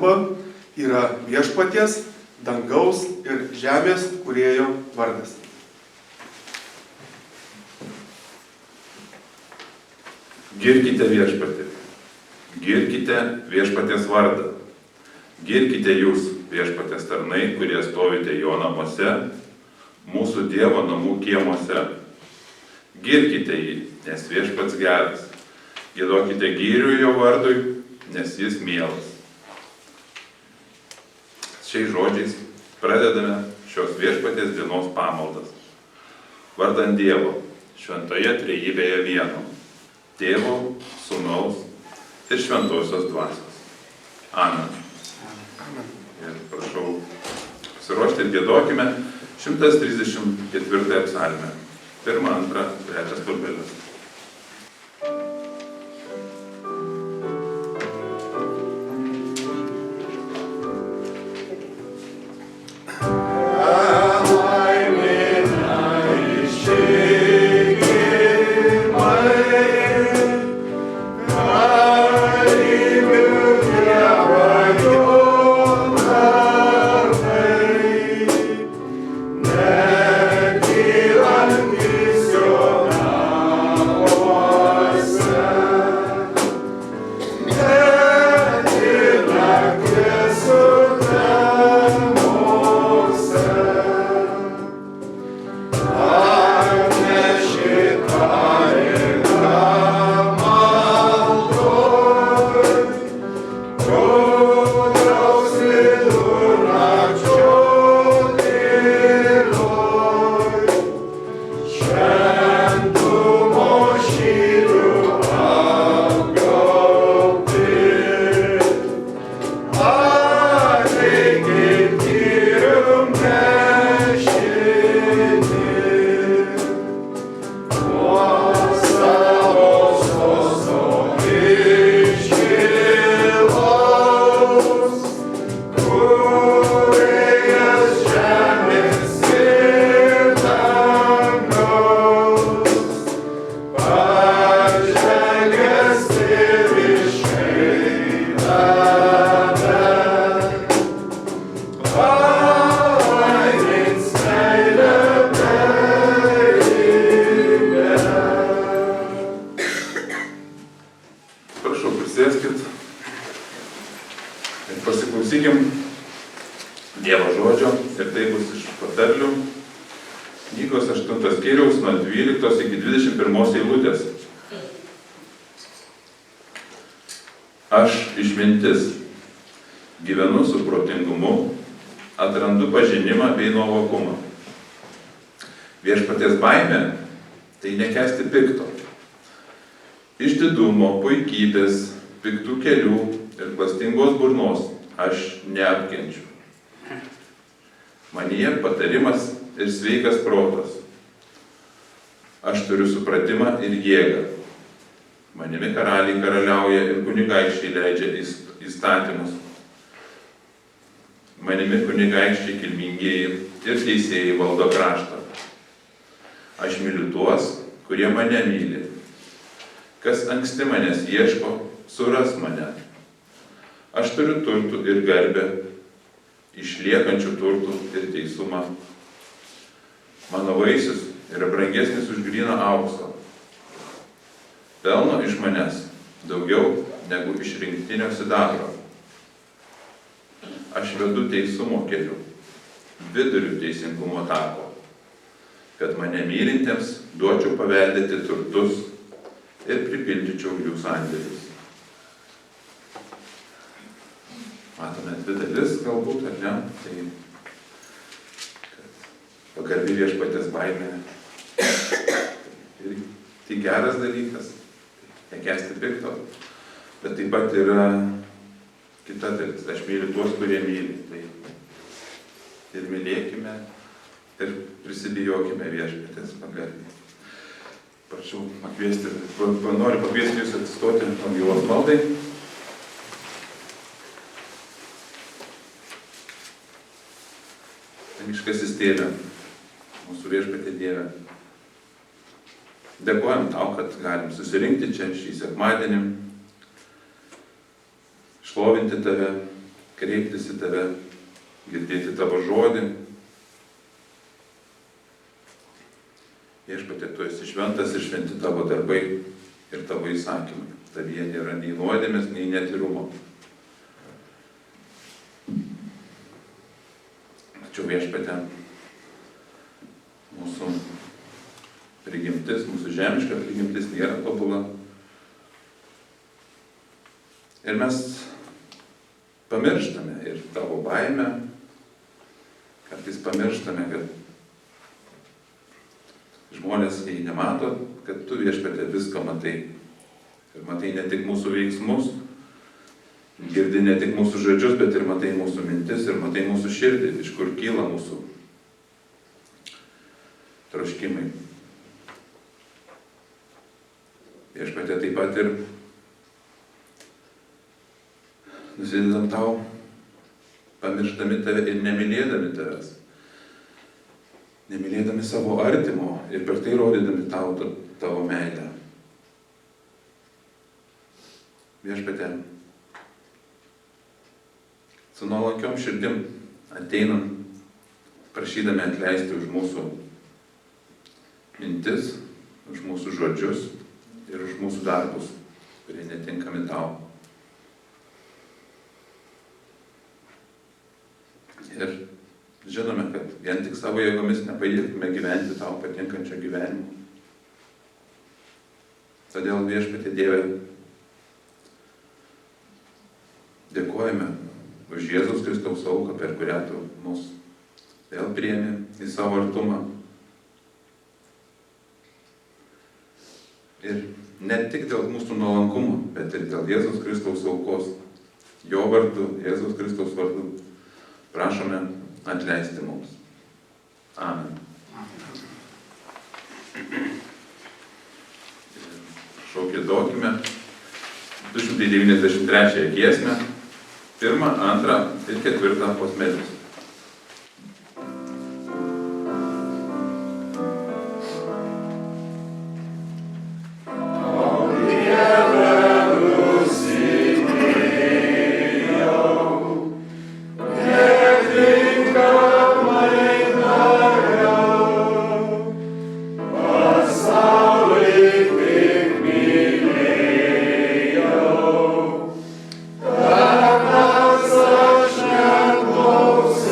kalba yra Viešpaties, dangaus ir žemės kūrėjo vardas. Girkite viešpatį, girkite viešpaties vardą, girkite jūs viešpatės tarnai, kurie stovite jo namuose, mūsų Dievo namų kiemuose. Girkite jį, nes viešpats geras, giedokite gyrių jo vardui, nes jis mielas. Šiais žodžiais pradedame šios viešpaties dienos pamaldas. Vardant Dievo, šventoje trejybėje vieno, Tėvo, Sūnaus ir Šventosios Dvasios. Amen. Ir prašau pasiruošti ir giedokime 134 psalmę. 1, 2, 3 stulpelis. Dievo žodžio ir tai bus iš patarlių knygos 8 skyriaus nuo 12 iki 21 eilutės. Aš išmintis gyvenu su protingumu, atrandu pažinimą bei nuovokumą. Viešpaties baimė tai nekęsti pikto. Išdidumo, puikybės, piktų kelių ir klastingos burnos aš neapkenčiu. Manyje patarimas ir sveikas protas. Aš turiu supratimą ir jėgą. Manimi karaliai karaliauja ir kunigaikščiai leidžia įstatymus. Manimi kunigaikščiai kilmingieji ir teisėjai valdo kraštą. Aš myliu tuos, kurie mane myli. Kas anksti manęs ieško, suras mane. Aš turiu turtų ir garbę, išliekančių turtų ir teisumą. Mano vaisius yra brangesnis už gryną auksą. Pelno iš manęs daugiau negu iš rinktinio sidabro. Aš vedu teisumo keliu, viduriu teisingumo tako, kad mane mylintiems duočiau paveldėti turtus ir pripildyčiau jų sandėlius. Matome dvi dalis galbūt, ar ne? Tai pagarbi viešpaties baimė. Ir tai geras dalykas, nekęsti pikto. Bet taip pat yra kita dalis. Aš myliu tuos, kurie myli. Tai ir mylėkime, ir prisibijokime viešpaties pagarbiai. Prašau noriu pakviesti jūs atsistoti atgailos maldai. Dangiškasis Tėve, mūsų viešpatie Dieve, dėkojam tau, kad galim susirinkti čia šį sekmadienį, šlovinti tave, kreiptis į tave, girdėti tavo žodį. Viešpatie, tu esi šventas ir šventi tavo darbai ir tavo įsakymai. Tavyje nėra nei nuodėmės, nei netyrumo. Tačiau Viešpatie, mūsų prigimtis, mūsų žemiška prigimtis nėra tobula. Ir mes pamirštame ir tavo baimę, kartais pamirštame, kad žmonės, jei nemato, kad tu, Viešpatie, viską matai. Ir matai ne tik mūsų veiksmus, girdi ne tik mūsų žodžius, bet ir matai mūsų mintis, ir matai mūsų širdį, iš kur kyla mūsų troškimai. Viešpatie, taip pat ir nusidedam tau, pamirštami tave ir nemylėdami tavęs. Nemylėdami savo artimo ir per tai rodydami tavo meilę. Viešpatie, su nuolankiom širdim ateinam, prašydami atleisti už mūsų mintis, už mūsų žodžius ir už mūsų darbus, kurie netinkami tau. Ir žinome, kad vien tik savo jėgomis nepajėgtume gyventi tau patinkančio gyvenimo. Todėl, Viešpatie Dieve, dėkojame už Jėzaus Kristaus auką, per kurią tu mus vėl priėmė į savo artumą. Ir ne tik dėl mūsų nuolankumo, bet ir dėl Jėzaus Kristaus aukos. Jo vardu, Jėzaus Kristaus vardu, prašome atleisti mums. Amen. Prašau, giedokime 293 giesmę, 1, 2 ir 4 posmelius. Close.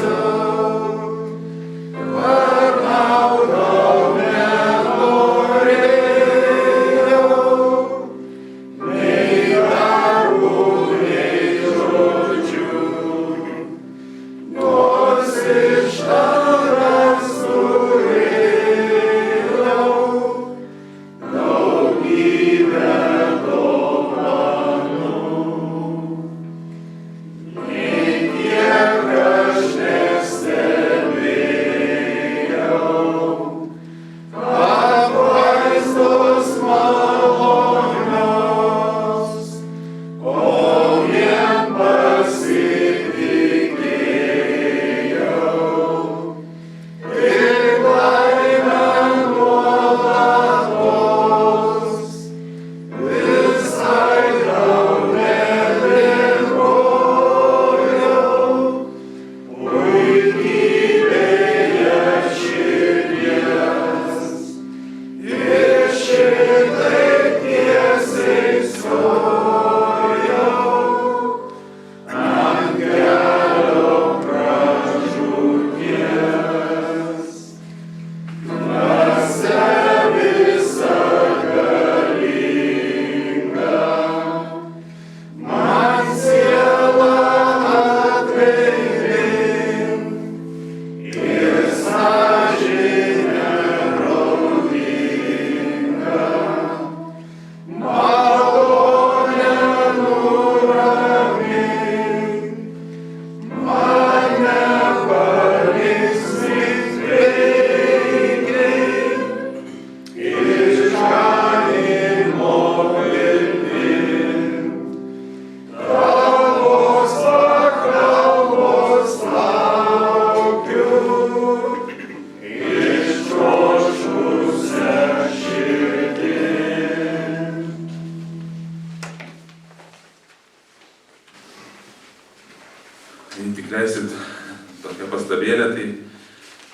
tokia pastabėlė, tai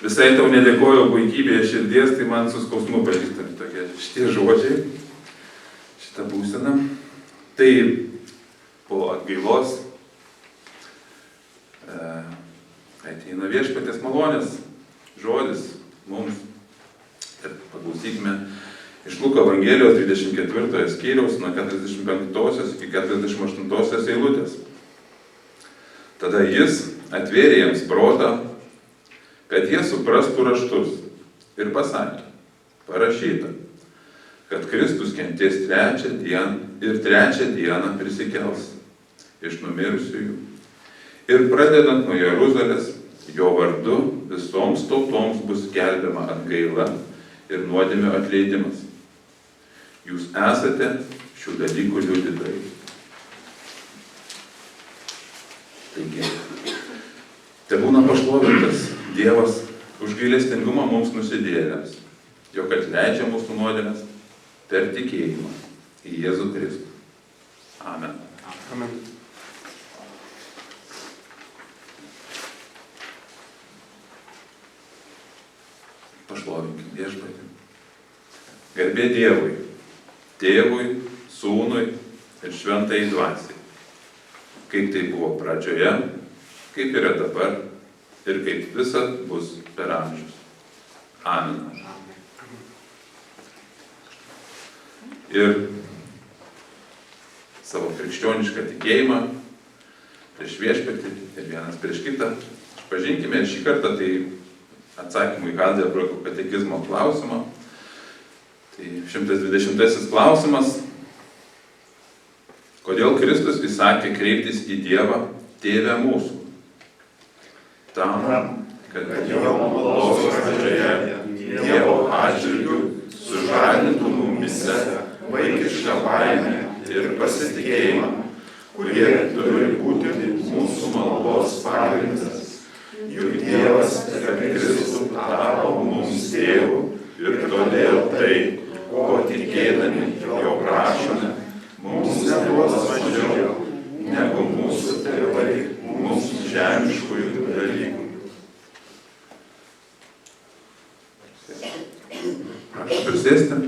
visai tau nedėkoju puikybėje širdies, tai man su skausmu pažįstami tokie šitie žodžiai, šitą būseną. Tai po atgailos ateina Viešpaties malonės žodis mums. Ir paklausykime iš Luko Evangelijos 24 skyriaus nuo 45 iki 48 eilutės. Tada jis atvėrė jiems protą, kad jie suprastų raštus ir pasakė, parašyta, kad Kristus kentės trečią dieną prisikels iš numirusiųjų. Ir pradedant nuo Jeruzalės, jo vardu visoms tautoms bus skelbiama atgaila ir nuodėmių atleidimas. Jūs esate šių dalykų liudytojai. Taigi, tebūna pašlovintas Dievas už gailestingumą mums nusidėjėliams, jog atleidžia mūsų nuodėmes per tikėjimą į Jėzų Kristų. Amen. Amen. Pašlovinkim Viešpatį. Garbė Dievui, Tėvui, Sūnui ir Šventajai Dvasiai. Kaip tai buvo pradžioje, kaip yra dabar ir kaip visad bus per amžius. Amen. Ir savo krikščionišką tikėjimą prieš Viešpatį ir vienas prieš kitą pažinkime šį kartą tai atsakymų į Heidelbergo katekizmo klausimą. Tai 120 klausimas. Kodėl Kristus įsakė kreiptis į Dievą Tėvę mūsų? Tam, kad jo maldos pradžioje Dievo atžvilgiu sužadintų mumyse vaikišką baimę ir pasitikėjimą, kurie turi būti mūsų maldos pagrindas. Juk Dievas per Kristų tapo mums tėvu ir todėl tai, ko tikėdami jo prašome, mums neduos mažiau negu mūsų tėvai mums žemiškųjų dalykų. Prašau prisėsti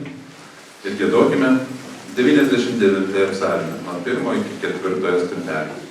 ir giedokime 99 psalmę, nuo 1 iki 4 stropelio.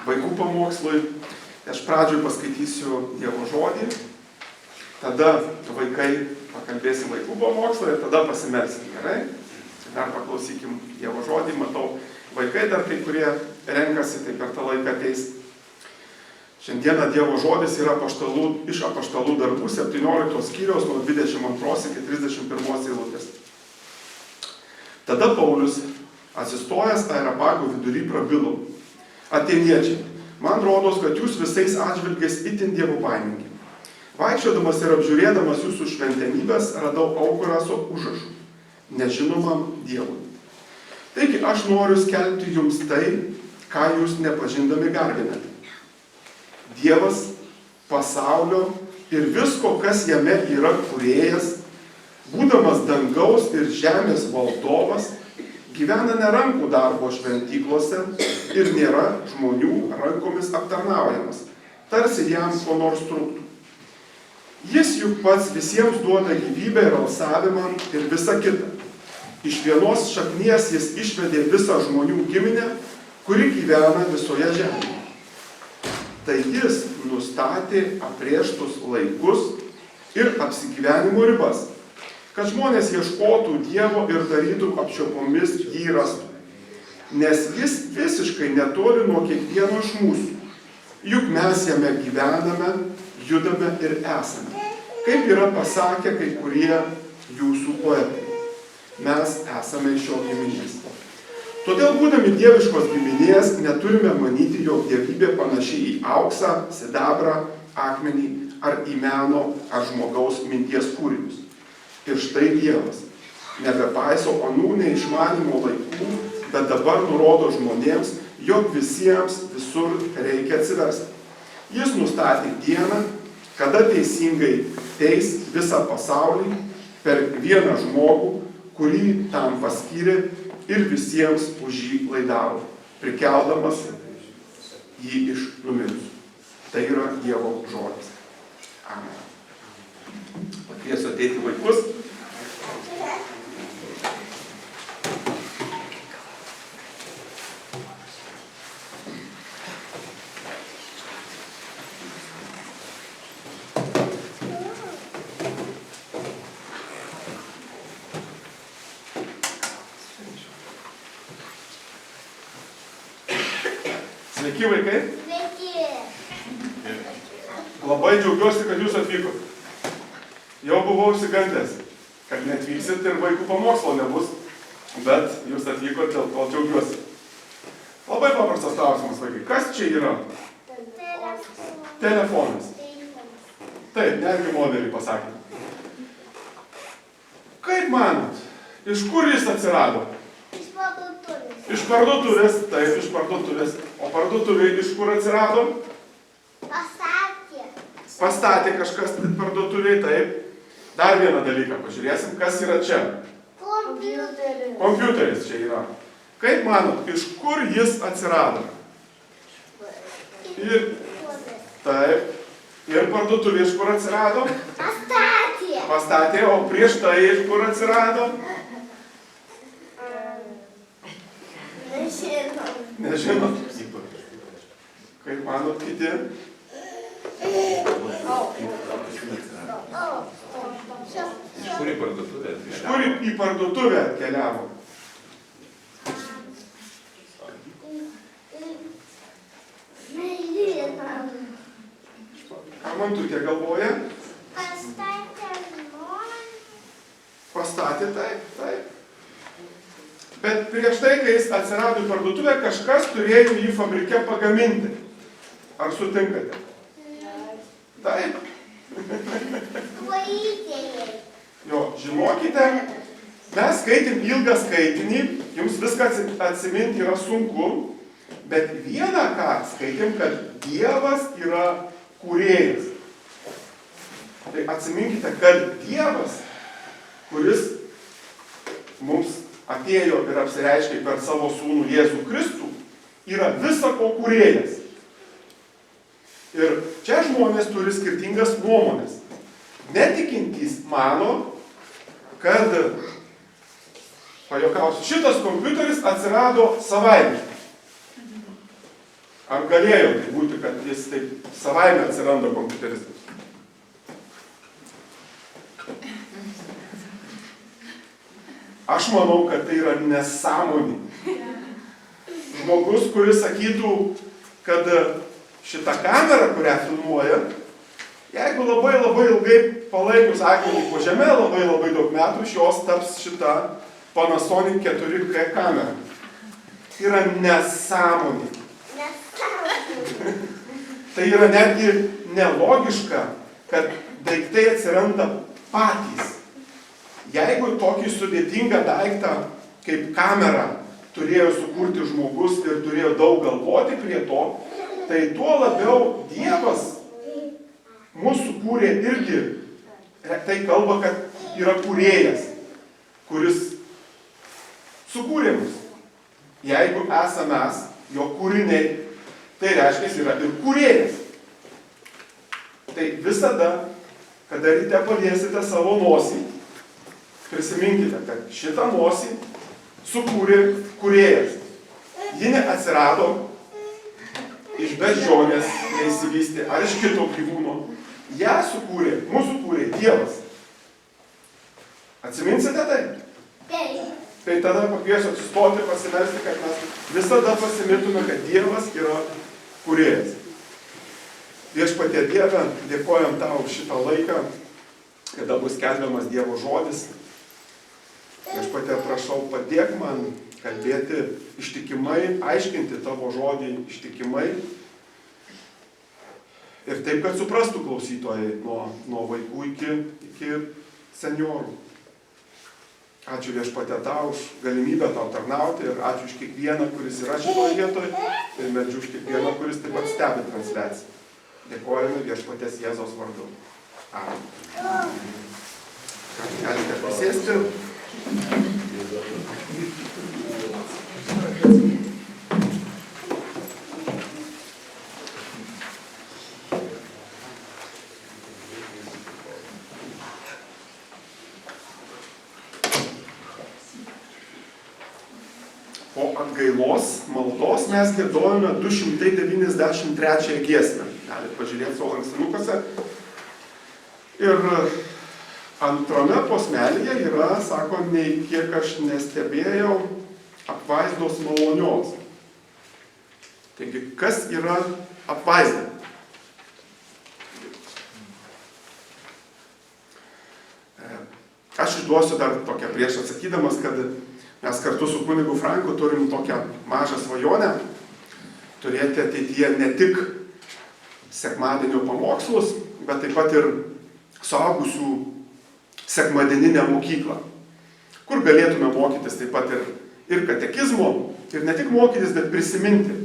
vaikų pamokslui. Aš pradžioj paskaitysiu Dievo žodį, tada vaikai pakalbėsim vaikų pamokslą ir tada pasimelsim, gerai? Dar paklausykim Dievo žodį, matau, vaikai dar kai kurie renkasi, tai per tą laiką ateis. Šiandieną Dievo žodis yra iš apaštalų darbų 17 skyriaus nuo 22 iki 31 eilutės. Tada Paulius, atsistojęs Areopago vidury, prabilo: Atėniečiai, man rodos, kad jūs visais atžvilgiais itin dievobaimingi. Vaikščiodamas ir apžiūrėdamas jūsų šventenybės, radau aukurą su užrašu: nežinomam Dievui. Taigi aš noriu skelbti jums tai, ką jūs nepažindami garbinate. Dievas, pasaulio ir visko, kas jame yra kūrėjas, būdamas dangaus ir žemės valdovas, gyvena ne rankų darbo šventyklose ir nėra žmonių rankomis aptarnaujamas, tarsi jam ko nors trūktų. Jis juk pats visiems duoda gyvybę ir alsavimą ir visa kita. Iš vienos šaknies jis išvedė visą žmonių giminę, kuri gyvena visoje žemėje. Tai jis nustatė aprieštus laikus ir apsigyvenimo ribas, kad žmonės ieškotų Dievo ir darytų apčiuopomis jį rastų. Nes jis visiškai netoli nuo kiekvieno iš mūsų. Juk mes jame gyvename, judame ir esame. Kaip yra pasakę kai kurie jūsų poetai. Mes esame iš jo giminės. Todėl, būdami dieviškos giminės, neturime manyti, jog dievybė panaši į auksą, sidabrą, akmenį ar į meno ar žmogaus minties kūrinius. Ir štai Dievas nebepaiso anų neišmanymo laikų, bet dabar nurodo žmonėms, jog visiems visur reikia atsiversti. Jis nustatė dieną, kada teisingai teis visą pasaulį per vieną žmogų, kurį tam paskyrė, ir visiems už jį laidavo, prikeldamas jį iš numirusių. Tai yra Dievo žodis. Amen. Pakviesiu ateiti vaikus. Sveiki, vaikai. Sveiki. Labai džiaugiuosi, kad jūs atvykot. Jau buvau išsigandęs, kad neatvyksit ir vaikų pamokslo nebus, bet jūs atvykot, dėl to džiaugiuosi. Labai paprastas klausimas, vaikai. Kas čia yra? Telefonas. Taip, netgi modelį pasakė. Kaip manot, iš kur jis atsirado? Iš parduotuvės, taip, iš parduotuvės. O parduotuvė iš kur atsirado? Pastatė. Pastatė kažkas parduotuvėje, taip. Dar vieną dalyką pažiūrėsim, kas yra čia. Kompiuteris. Kompiuteris čia yra. Kaip manot, iš kur jis atsirado? Ir, taip. Ir parduotuvė iš kur atsirado? Pastatė. Pastatė, o prieš tai iš kur atsirado? Nežinot. Kaip manot kiti? Iš kur į parduotuvę? Iš kur į parduotuvę atkeliavo? Ką Mantutė galvoja? Pastatė, taip, taip. Bet prieš tai, kai jis atsirado į parduotuvę, kažkas turėjo jį fabrike pagaminti. Ar sutinkate? Taip. Jo, žinokite, mes skaitėm ilgą skaitinį, jums viską atsiminti yra sunku, bet vieną ką skaitėm, kad Dievas yra kūrėjas. Tai atsiminkite, kad Dievas, kuris mums atėjo ir apsireiškė per savo sūnų Jėzų Kristų, yra visa ko kūrėjas. Ir čia žmonės turi skirtingas nuomonės. Netikintys mano, kad, pajuokausiu, šitas kompiuteris atsirado savaime. Ar galėjo tai būti, kad jis taip savaime atsiranda kompiuteris? Aš manau, kad tai yra nesąmonė. Žmogus, kuris sakytų, kad šitą kamerą, kurią filmuoja, jeigu labai ilgai palaikius akmenį po žeme, labai daug metų, iš jos taps šita Panasonic 4K kamera. Tai yra nesąmonė. Tai yra netgi nelogiška, kad daiktai atsiranda patys. Jeigu tokį sudėtingą daiktą kaip kamera turėjo sukurti žmogus ir turėjo daug galvoti prie to, tai tuo labiau Dievas mūsų sukūrė irgi. Tai kalba, kad yra kūrėjas, kuris sukūrė mus. Jeigu esame mes, jo kūriniai, tai reiškia, yra ir kūrėjas. Tai visada, kada ryte paliesite savo nosį, prisiminkite, kad šitą nosį sukūrė kūrėjas. Ji neatsirado iš beždžionės, neįsivystė, ar iš kito gyvūno. Ją sukūrė, mūsų kūrė Dievas. Atsiminsite tai? Tai tada pakviesiu atsistoti, pasimelsti, kad mes visada pasimintume, kad Dievas yra kūrėjas. Viešpatie Dieve, dėkojam tau už šitą laiką, kada bus skelbiamas Dievo žodis. Viešpatie, prašau, padėk man kalbėti ištikimai, aiškinti tavo žodį ištikimai. Ir taip, kad suprastų klausytojai nuo vaikų iki seniorų. Ačiū Viešpatie tau už galimybę tau tarnauti ir ačiū už kiekvieną, kuris yra šitoje vietoje ir meldžiu už kiekvieną, kuris taip pat stebi transliaciją. Dėkojame Viešpaties Jėzaus vardu. Amen. Galite prisėsti. Po atgailos maldos mes giedojame 293 giesmę. Galite pažiūrėti savo lankstinukuose. Ir antrame posmelyje yra, sako, nei kiek aš nestebėjau apvaizdos malonios. Taigi, kas yra apvaizda? Aš išduosiu dar tokią prieš atsakydamas, kad mes kartu su kunigu Franku turim tokią mažą svajonę turėti ateityje ne tik sekmadienio pamokslus, bet taip pat ir suaugusių sekmadieninę mokyklą, kur galėtume mokytis taip pat ir katekizmo, ir ne tik mokytis, bet prisiminti.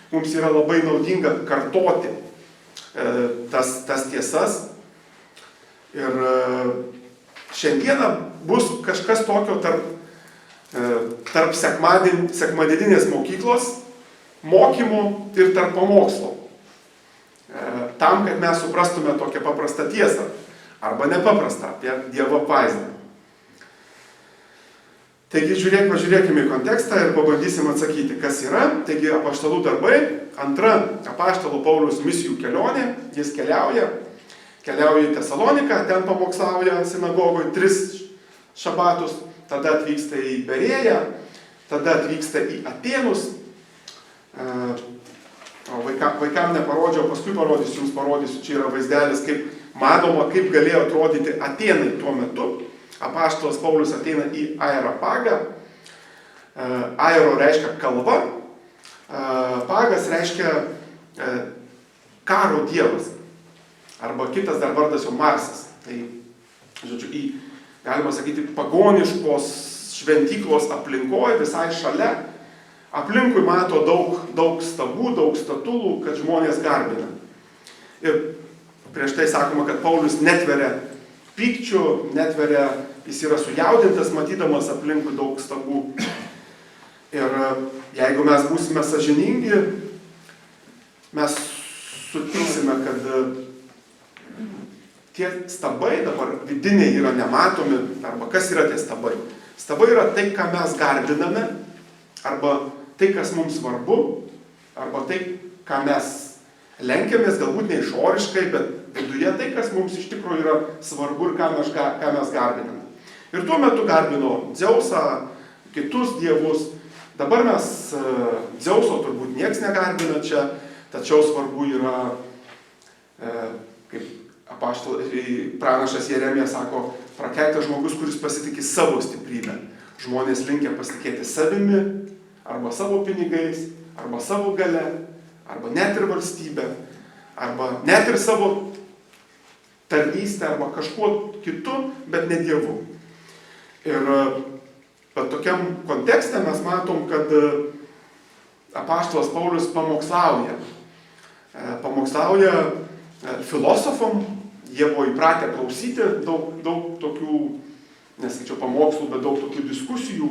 Mums yra labai naudinga kartoti tas tiesas. Ir šiandieną bus kažkas tokio tarp sekmadieninės mokyklos mokymų ir tarp pamokslo. Tam, kad mes suprastume tokią paprastą tiesą arba nepaprastą apie Dievo apvaizdą. Taigi pažiūrėkime į kontekstą ir pabandysim atsakyti, kas yra. Taigi apaštalų darbai, antra apaštalų Pauliaus misijų kelionė, jis keliauja į Tesaloniką, ten pamokslauja sinagogoje 3 šabatus, tada atvyksta į Berėją, tada atvyksta į Atėnus. Vaikam neparodžiau, paskui jums parodysiu, čia yra vaizdelis, kaip manoma, kaip galėjo atrodyti Atėnai tuo metu. Apaštalas Paulius ateina į Aeropagą. Aero reiškia kalva, pagas reiškia karo dievas. Arba kitas dar vardas jau Marsas. Tai, žodžiu, galima sakyti, pagoniškos šventyklos aplinkoje, visai šalia. Aplinkui mato daug stabų, daug statulų, kad žmonės garbina. Ir prieš tai sakoma, kad Paulius netveria pykčių, jis yra sujaudintas, matydamas aplinkui daug stabų. Ir jeigu mes būsime sąžiningi, mes sutiksime, kad tie stabai dabar vidiniai yra nematomi, arba kas yra tie stabai? Stabai yra tai, ką mes garbiname, arba tai, kas mums svarbu, arba tai, ką mes lenkiamės, galbūt ne išoriškai, bet viduje tai, kas mums iš tikrųjų yra svarbu ir ką mes garbiname. Ir tuo metu garbino Dzeusą, kitus dievus. Dabar mes Dzeuso turbūt nieks negarbina čia, tačiau svarbu yra, kaip pranašas Jeremija sako, prakeiktas žmogus, kuris pasitikė savo stiprybę. Žmonės linkę pasitikėti savimi, arba savo pinigais, arba savo gale, arba net ir valstybę, arba net ir savo tarnystę, arba kažkuo kitu, bet ne Dievu. Ir tokiam kontekste mes matom, kad apaštalas Paulius pamokslauja. Pamokslauja filosofom, jie buvo įpratę klausyti daug tokių, nesakyčiau pamokslų, bet daug tokių diskusijų.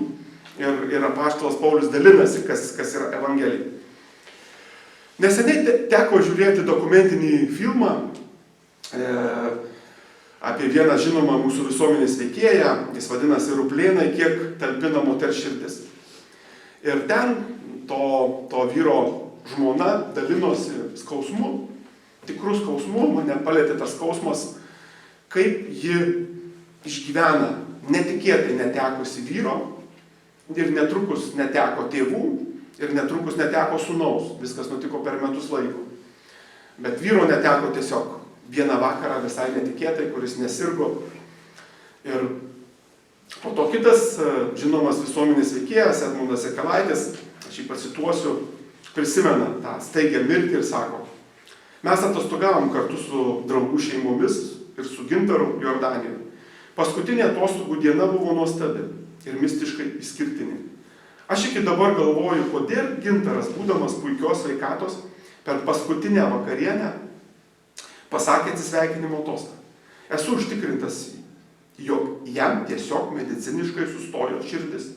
Ir apaštalas Paulius dalinasi, kas yra Evangelija. Neseniai teko žiūrėti dokumentinį filmą apie vieną žinomą mūsų visuomenės veikėją, jis vadinasi Ruplėnai, kiek talpina moters širdis. Ir ten to vyro žmona dalinosi skausmu, tikrų skausmu, mane palėtė tas skausmas, kaip ji išgyvena netikėtai netekusi vyro ir netrukus neteko tėvų ir netrukus neteko sūnaus. Viskas nutiko per metus laiko. Bet vyro neteko tiesiog vieną vakarą visai netikėtai, kuris nesirgo. Ir po to kitas žinomas visuomenės veikėjas, Edmundas Jakilaitis, aš jį pacituosiu, prisimena tą staigią mirtį ir sako: mes atostogavom kartu su draugų šeimomis ir su Gintaru Jordanijoje. Paskutinė atostogų diena buvo nuostabi ir mistiškai išskirtinė. Aš iki dabar galvoju, kodėl Gintaras, būdamas puikios sveikatos, per paskutinę vakarienę pasakė atsisveikinimo tostą. Esu užtikrintas, jog jam tiesiog mediciniškai sustojo širdis.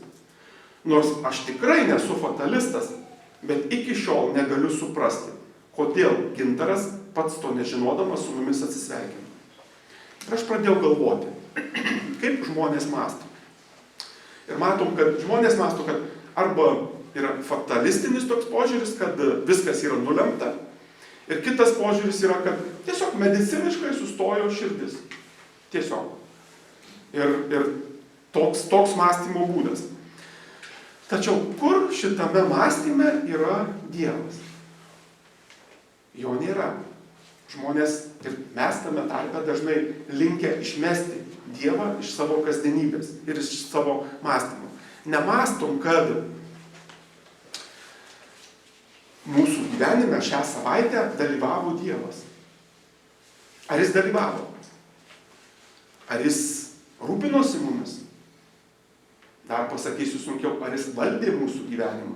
Nors aš tikrai nesu fatalistas, bet iki šiol negaliu suprasti, kodėl Gintaras pats to nežinodamas su mumis atsisveikino. Ir aš pradėjau galvoti, kaip žmonės mąsto. Ir matom, kad žmonės mąsto, kad arba yra fatalistinis toks požiūris, kad viskas yra nulemta, ir kitas požiūris yra, kad tiesiog mediciniškai sustojo širdis. Tiesiog. Ir toks mąstymo būdas. Tačiau kur šitame mąstyme yra Dievas? Jo nėra. Žmonės ir mes tame tarpe dažnai linkę išmesti Dievą iš savo kasdienybės ir iš savo mąstymo. Nemąstom, kad mūsų gyvenime šią savaitę dalyvavo Dievas. Ar jis dalyvavo? Ar jis rūpinosi mumis? Dar pasakysiu sunkiau, ar jis valdė mūsų gyvenimą?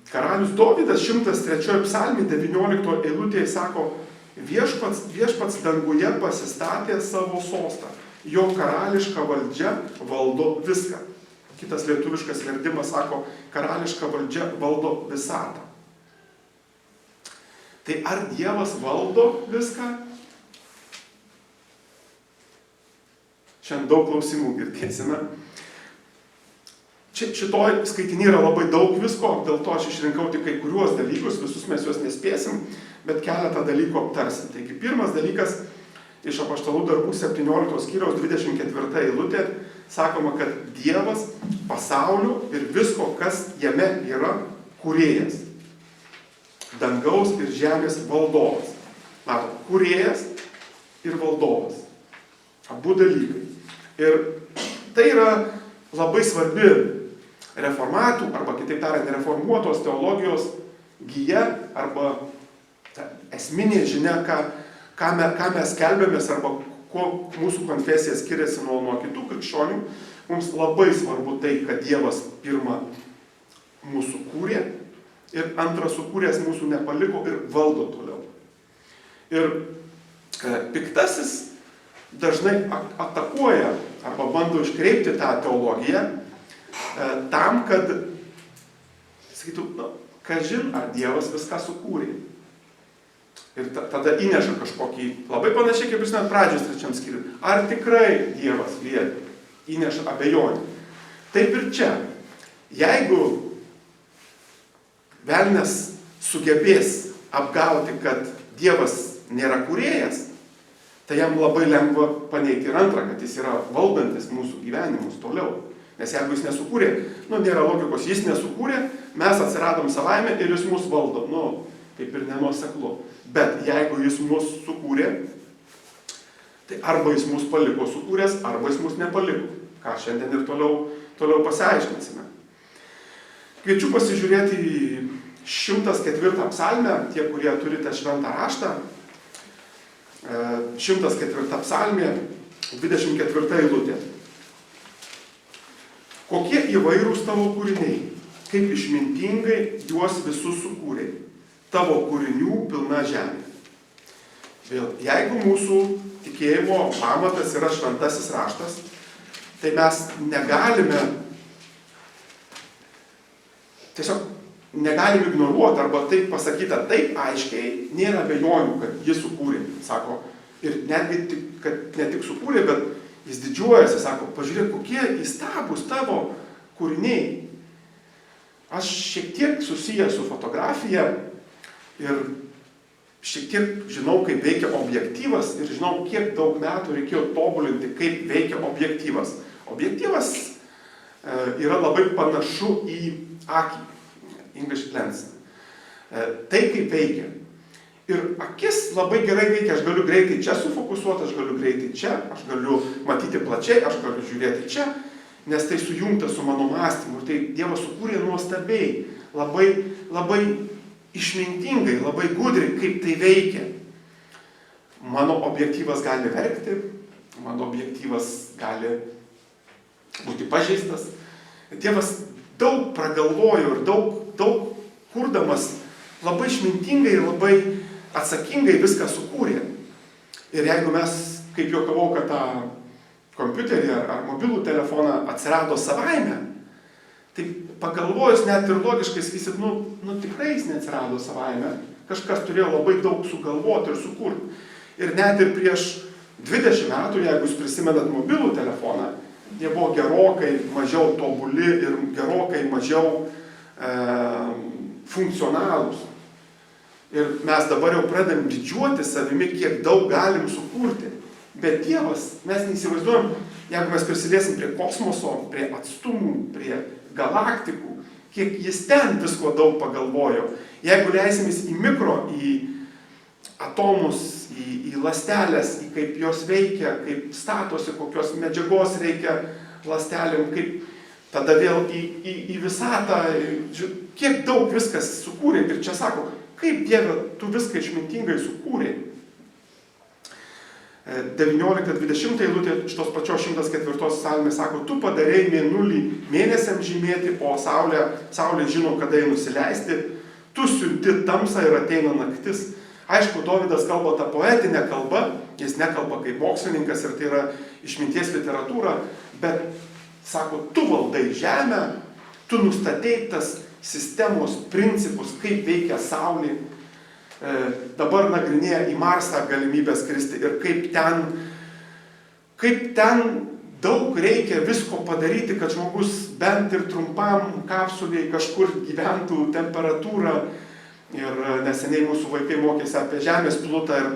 Karalius Dovydas 103 psalmė 19 eilutėje sako: viešpats danguje pasistatė savo sostą, jo karališka valdžia valdo viską. Kitas lietuviškas vertimas sako: karališka valdžia valdo visatą. Tai ar Dievas valdo viską? Šiandien daug klausimų girdėsime. Šitoj skaitinį yra labai daug visko, dėl to aš išrinkau tik kai kuriuos dalykus, visus mes juos nespėsim, bet keletą dalykų aptarsim. Taigi pirmas dalykas iš Apaštalų darbų 17 skyriaus 24 eilutė, sakoma, kad Dievas pasaulio ir visko, kas jame yra, kūrėjas. Dangaus ir žemės valdovas. Matom, kūrėjas ir valdovas. Abu dalykai. Ir tai yra labai svarbi reformatų, arba kitaip tariant, reformuotos teologijos gija, arba esminė žinia, ką mes skelbėmės, arba kuo mūsų konfesija skiriasi nuo kitų krikščionių. Mums labai svarbu tai, kad Dievas pirmą mūsų kūrė ir antrą sukūręs mūsų nepaliko ir valdo toliau. Ir piktasis dažnai atakuoja arba bando iškreipti tą teologiją tam, kad sakytų, kažin ar Dievas viską sukūrė. Ir tada įneša kažkokį, labai panašiai kaip jūs net pradžios 3 skyriui. Ar tikrai Dievas liepia? Įneša abejonę. Taip ir čia. Jeigu velnias sugebės apgauti, kad Dievas nėra kūrėjas, tai jam labai lengva paneigti ir antrą, kad jis yra valdantis mūsų gyvenimus toliau. Nes jeigu jis nesukūrė, nėra logikos, jis nesukūrė, mes atsiradom savaime ir jis mus valdo. Kaip ir nenuoseklu. Bet jeigu jis mus sukūrė, tai arba jis mus paliko sukūręs, arba jis mus nepaliko. Ką šiandien ir toliau pasiaiškinsime. Kviečiu pasižiūrėti į 104 psalmę, tie, kurie turite šventą raštą. 104 psalmė, 24 eilutė. Kokie įvairūs tavo kūriniai, kaip išmintingai juos visus sukūrei, tavo kūrinių pilna žemė. Vėl, jeigu mūsų tikėjimo pamatas yra šventasis raštas, tai mes negalim ignoruoti, arba taip pasakyta taip aiškiai, nėra abejonių, kad jis sukūrė, sako, ir netgi, kad ne tik sukūrė, bet jis didžiuojasi, sako, pažiūrėk, kokie įstabūs tavo kūriniai. Aš šiek tiek susijęs su fotografija ir šiek tiek žinau, kaip veikia objektyvas ir žinau, kiek daug metų reikėjo tobulinti, kaip veikia objektyvas. Objektyvas yra labai panašu į akį, English lens. Tai kaip veikia. Ir akis labai gerai veikia, aš galiu greitai čia sufokusuoti, aš galiu greitai čia, aš galiu matyti plačiai, aš galiu žiūrėti čia, nes tai sujungta su mano mąstymu. Ir tai Dievas sukūrė nuostabiai, labai išmintingai, labai gudriai, kaip tai veikia. Mano objektyvas gali verkti, mano objektyvas gali būti pažeistas. Dievas daug pragalvojo ir daug kurdamas labai išmintingai ir labai atsakingai viską sukūrė. Ir jeigu mes, kaip juokavau, kad tą kompiuterį ar mobilų telefoną atsirado savaime, tai pagalvojus net ir logiškai sakysit, tikrai jis neatsirado savaime. Kažkas turėjo labai daug sugalvoti ir sukurti. Ir net ir prieš 20 metų, jeigu jūs prisimenat mobilų telefoną, jie buvo gerokai mažiau tobuli ir gerokai mažiau funkcionalūs. Ir mes dabar jau pradedam didžiuoti savimi, kiek daug galim sukurti. Bet Dievas, mes neįsivaizduojam, jeigu mes prisidėsim prie kosmoso, prie atstumų, prie galaktikų, kiek jis ten visko daug pagalvojo. Jeigu leisimės į mikro, į atomus, į ląstelės, į kaip jos veikia, kaip statosi, kokios medžiagos reikia ląstelėm, kaip tada vėl į visatą, kiek daug viskas sukūrė. Ir čia sako, kaip Dieve, tu viską išmintingai sukūrė. 19-20 eilutė šitos pačios 104 psalmės sako, tu padarei mėnulį mėnesiam žymėti, o saulė žino, kada jį nusileisti, tu siunti tamsą ir ateina naktis. Aišku, Dovydas kalba tą poetinę kalbą, jis nekalba kaip mokslininkas ir tai yra išminties literatūra, bet sako, tu valdai žemę, tu nustatei tas sistemos principus, kaip veikia saulė. Dabar nagrinėja į Marsą galimybę skristi ir kaip ten daug reikia visko padaryti, kad žmogus bent ir trumpam kapsuliai kažkur gyventų temperatūrą. Ir neseniai mūsų vaikai mokėsi apie Žemės plutą ir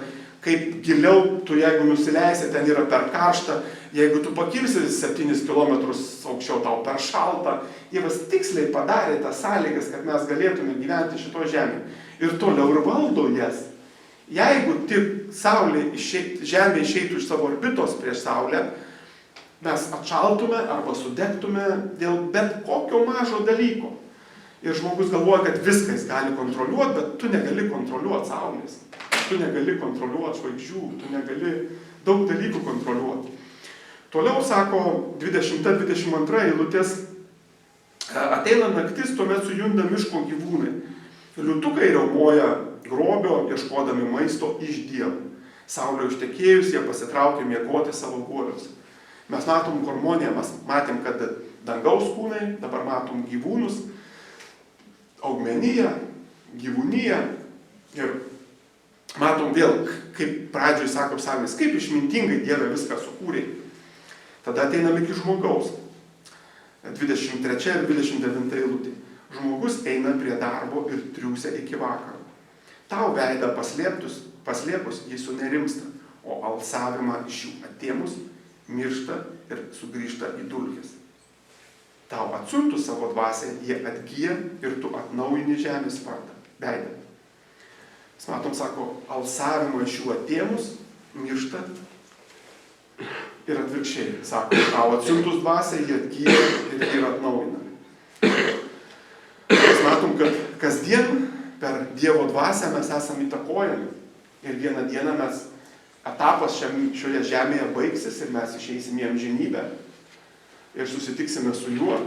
kaip giliau tu, jeigu nusileisi, ten yra per karšta, jeigu tu pakilsi 7 km aukščiau, tau per šalta. Dievas tiksliai padarė tas sąlygas, kad mes galėtume gyventi šito žemėje. Ir toliau ir valdo jas. Jeigu tik Žemė išeitų iš savo orbitos prieš Saulę, mes atšaltume arba sudegtume dėl bet kokio mažo dalyko. Ir žmogus galvoja, kad viską jis gali kontroliuoti, bet tu negali kontroliuoti Saulės. Tu negali kontroliuoti žvaigždžių, tu negali daug dalykų kontroliuoti. Toliau sako 20-22 eilutės, ateina naktis, tuomet sujunda miško gyvūnai. Liūtukai riaumoja grobio, ieškodami maisto iš Dievo. Saulė užtekėjus, jie pasitraukė miegoti savo guoliuose. Mes matom harmoniją, mes matėm, kad dangaus kūnai, dabar matom gyvūnus, augmeniją, gyvūniją ir matom vėl, kaip pradžioj sako psalmės, kaip išmintingai Dieve viską sukūrė. Tada ateinam iki žmogaus. 23 ir 29 eilutė. Žmogus eina prie darbo ir triūsia iki vakaro. Tau veidą paslėpus jis sunerimsta, o alsavimą iš jų atėmus miršta ir sugrįžta į dulkes. Tau atsiuntus savo dvasią, jie atgyja ir tu atnaujini žemės veidą. Mes matom, sako, alsavimą iš jų atėmus miršta ir atvirkščiai. Sako, tau atsiuntus dvasią, jie atgyja ir jie atnaujina. Mes matom, kad kasdien per Dievo dvasią mes esame įtakojami. Ir vieną dieną etapas šioje žemėje baigsis ir mes išeisime į amžinybę ir susitiksime su juo.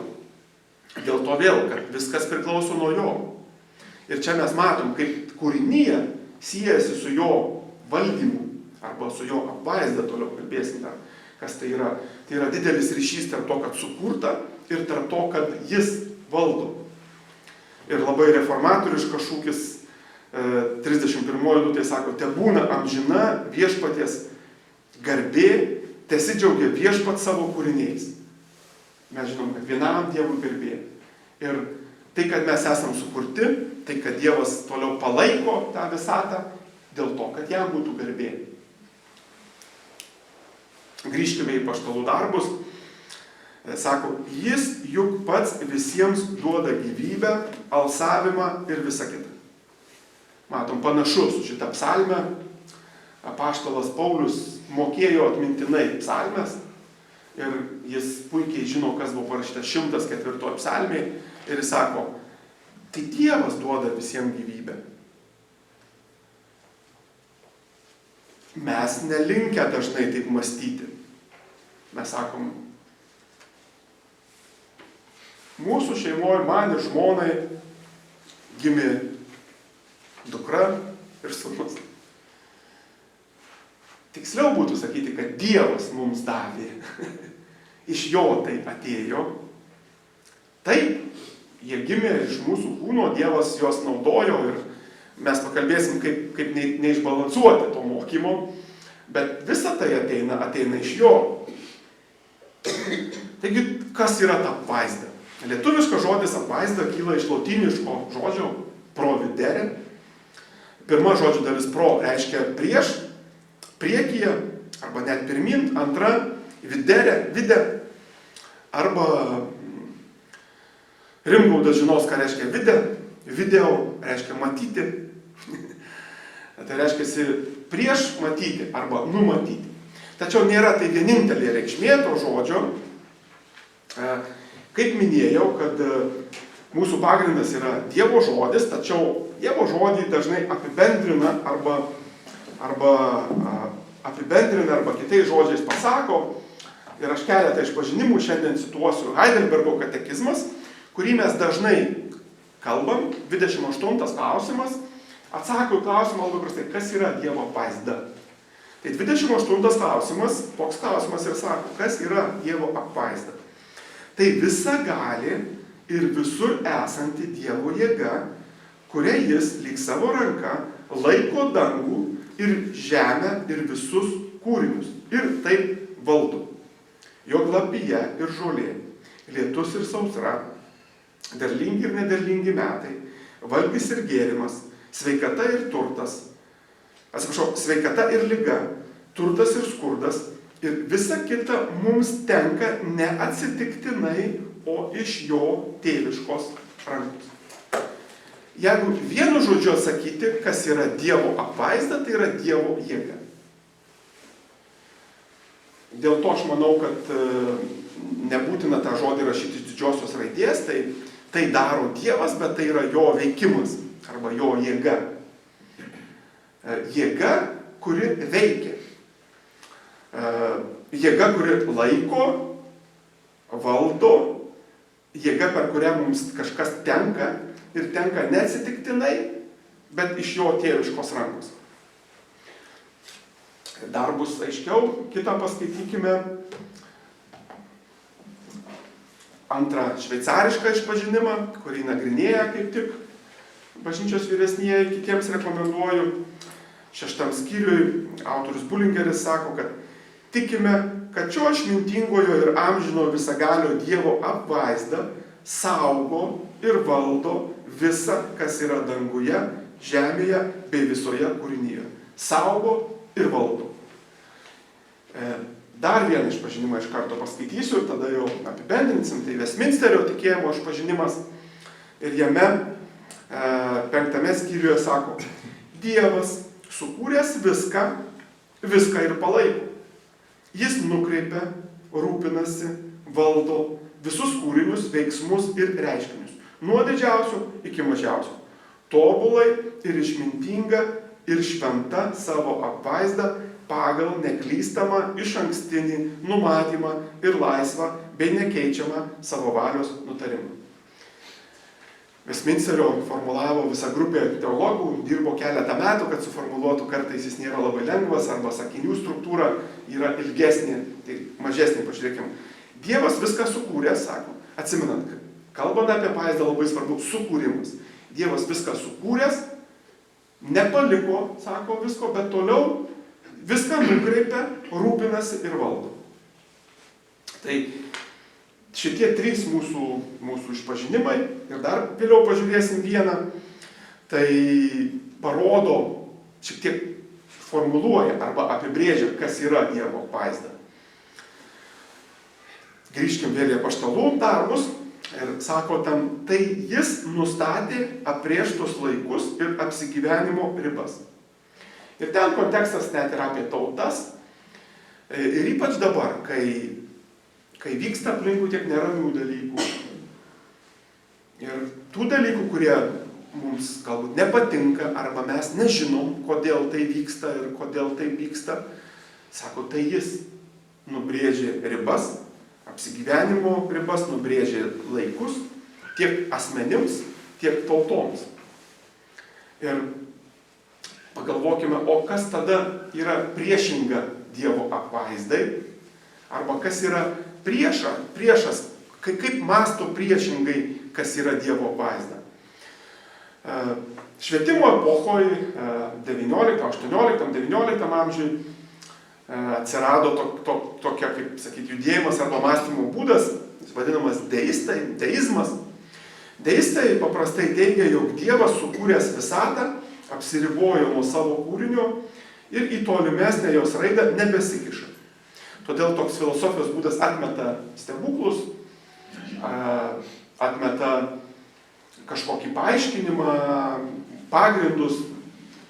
Dėl to vėl, kad viskas priklauso nuo jo. Ir čia mes matom, kaip kūrinyje siejasi su jo valdymu arba su jo apvaizda, toliau kalbėsim dar, kas tai yra. Tai yra didelis ryšys tarp to, kad sukurta ir tarp to, kad jis valdo. Ir labai reformatoriškas šūkis 31 eilutė sako, te būna amžina viešpaties garbė, tesidžiaugia viešpat savo kūriniais. Mes žinom, kad vienam Dievui garbė. Ir tai, kad mes esam sukurti, tai, kad Dievas toliau palaiko tą visatą, dėl to, kad jam būtų garbė. Grįžkime į apaštalų darbus. Sako, jis juk pats visiems duoda gyvybę, alsavimą ir visą kitą. Matom, panašu su šitą psalmę. Apaštalas Paulius mokėjo atmintinai psalmes ir jis puikiai žino, kas buvo parašyta 104 psalmėje ir jis sako, tai Dievas duoda visiems gyvybę. Mes nelinkę dažnai taip mąstyti. Mes sakom, mūsų šeimoje man ir žmonai gimė dukra ir sūnus. Tiksliau būtų sakyti, kad Dievas mums davė. Iš jo tai atėjo. Taip, jie gimė iš mūsų kūno, Dievas juos naudojo ir mes pakalbėsim, kaip neišbalansuoti to mokymo, bet visa tai ateina iš jo. Taigi, kas yra ta apvaizda? Lietuviškas žodis apvaizda kyla iš lotyniško žodžio providere. Pirma žodžio dalis pro reiškia prieš, priekyje, arba net pirmin, antra videre, vide, arba Rimgaudas žinos, ką reiškia vide, video reiškia matyti. Tai reiškia prieš matyti arba numatyti. Tačiau nėra tai vienintelė reikšmė to žodžio. Kaip minėjau, kad mūsų pagrindas yra Dievo žodis, tačiau Dievo žodį dažnai apibendrina arba kitais žodžiais pasako. Ir aš keletą išpažinimų šiandien cituosiu. Heidelbergo katekizmas, kurį mes dažnai kalbam, 28 klausimas, atsako į klausimą labai prastai, kas yra Dievo apvaizda. Tai 28 klausimas, toks klausimas ir sako, kas yra Dievo apvaizda. Tai visa gali ir visur esanti Dievo jėga, kuria jis lyg savo ranka laiko dangų ir žemę ir visus kūrinius ir taip valdo. Jo glapyje ir žolė, lietus ir sausra, derlingi ir nederlingi metai, valgis ir gėrimas, sveikata ir turtas, sveikata ir liga, turtas ir skurdas ir visa kita mums tenka neatsitiktinai, o iš jo tėviškos rankos. Jeigu vienu žodžiu atsakyti, kas yra Dievo apvaizda, tai yra Dievo jėga. Dėl to aš manau, kad nebūtina tą žodį rašyti iš didžiosios raidės, tai daro Dievas, bet tai yra jo veikimas arba jo jėga. Jėga, kuri veikia. Jėga, kuri laiko, valdo, jėga, per kurią mums kažkas tenka ir tenka neatsitiktinai, bet iš jo tėviškos rankos. Dar bus aiškiau, kitą paskaitykime. Antrą šveicarišką išpažinimą, kurį nagrinėja kaip tik bažnyčios vyresnieji, kitiems rekomenduoju. 6 skyriui autorius Bullingeris sako, kad tikime, kad šio išmintingojo ir amžino visagalio Dievo apvaizda saugo ir valdo visa, kas yra danguje, žemėje bei visoje kūrinyje. Saugo ir valdo. Dar vieną išpažinimą iš karto paskaitysiu ir tada jau apibendrinsim. Tai Vestminsterio tikėjimo išpažinimas. Ir jame 5 skyriuje sako: Dievas sukūręs viską ir palaiko. Jis nukreipia, rūpinasi, valdo visus kūrinius, veiksmus ir reiškinius. Nuo didžiausių iki mažiausių. Tobulai ir išmintinga ir šventa savo apvaizdą pagal neklystamą išankstinį numatymą ir laisvą bei nekeičiamą savo valios nutarimą. Vestminsterio formulavo visą grupę teologų, dirbo keletą metų, kad suformuluotų, kartais jis nėra labai lengvas, arba sakinių struktūra yra ilgesnė, tai mažesnė, pažiūrėkim. Dievas viską sukūrė, sako, atsimenant, kalbant apie apvaizdą labai svarbu sukūrimas. Dievas viską sukūręs, nepaliko, sako, visko, bet toliau viską nukreipia, rūpinasi ir valdo. Tai šitie 3 mūsų išpažinimai, ir dar vėliau pažiūrėsim vieną, tai parodo, šiek tiek formuluoja arba apibrėžia, kas yra Dievo apvaizda. Grįžkim vėl į apaštalų darbus ir sako ten, tai jis nustatė aprieštus laikus ir apsigyvenimo ribas. Ir ten kontekstas net yra apie tautas. Ir ypač dabar, kai vyksta aplinkų tiek neramių dalykų. Ir tų dalykų, kurie mums galbūt nepatinka, arba mes nežinom, kodėl tai vyksta ir kodėl tai vyksta, sako, tai jis nubrėžė ribas, apsigyvenimo ribas, nubrėžė laikus tiek asmenims, tiek tautoms. Ir pagalvokime, o kas tada yra priešinga Dievo apvaizdai, arba kas yra priešas, kaip mąsto priešingai, kas yra Dievo apvaizda. Švietimo epochoje 18-19 amžiui atsirado tokia, kaip sakyti, judėjimas arba mąstymo būdas, vadinamas deizmas. Deistai paprastai teigia, jog Dievas sukūręs visatą apsiribojo nuo savo kūrinio ir į tolimesnę jos raidą nebesikiša. Todėl toks filosofijos būdas atmeta stebuklus, atmeta kažkokį paaiškinimą, pagrindus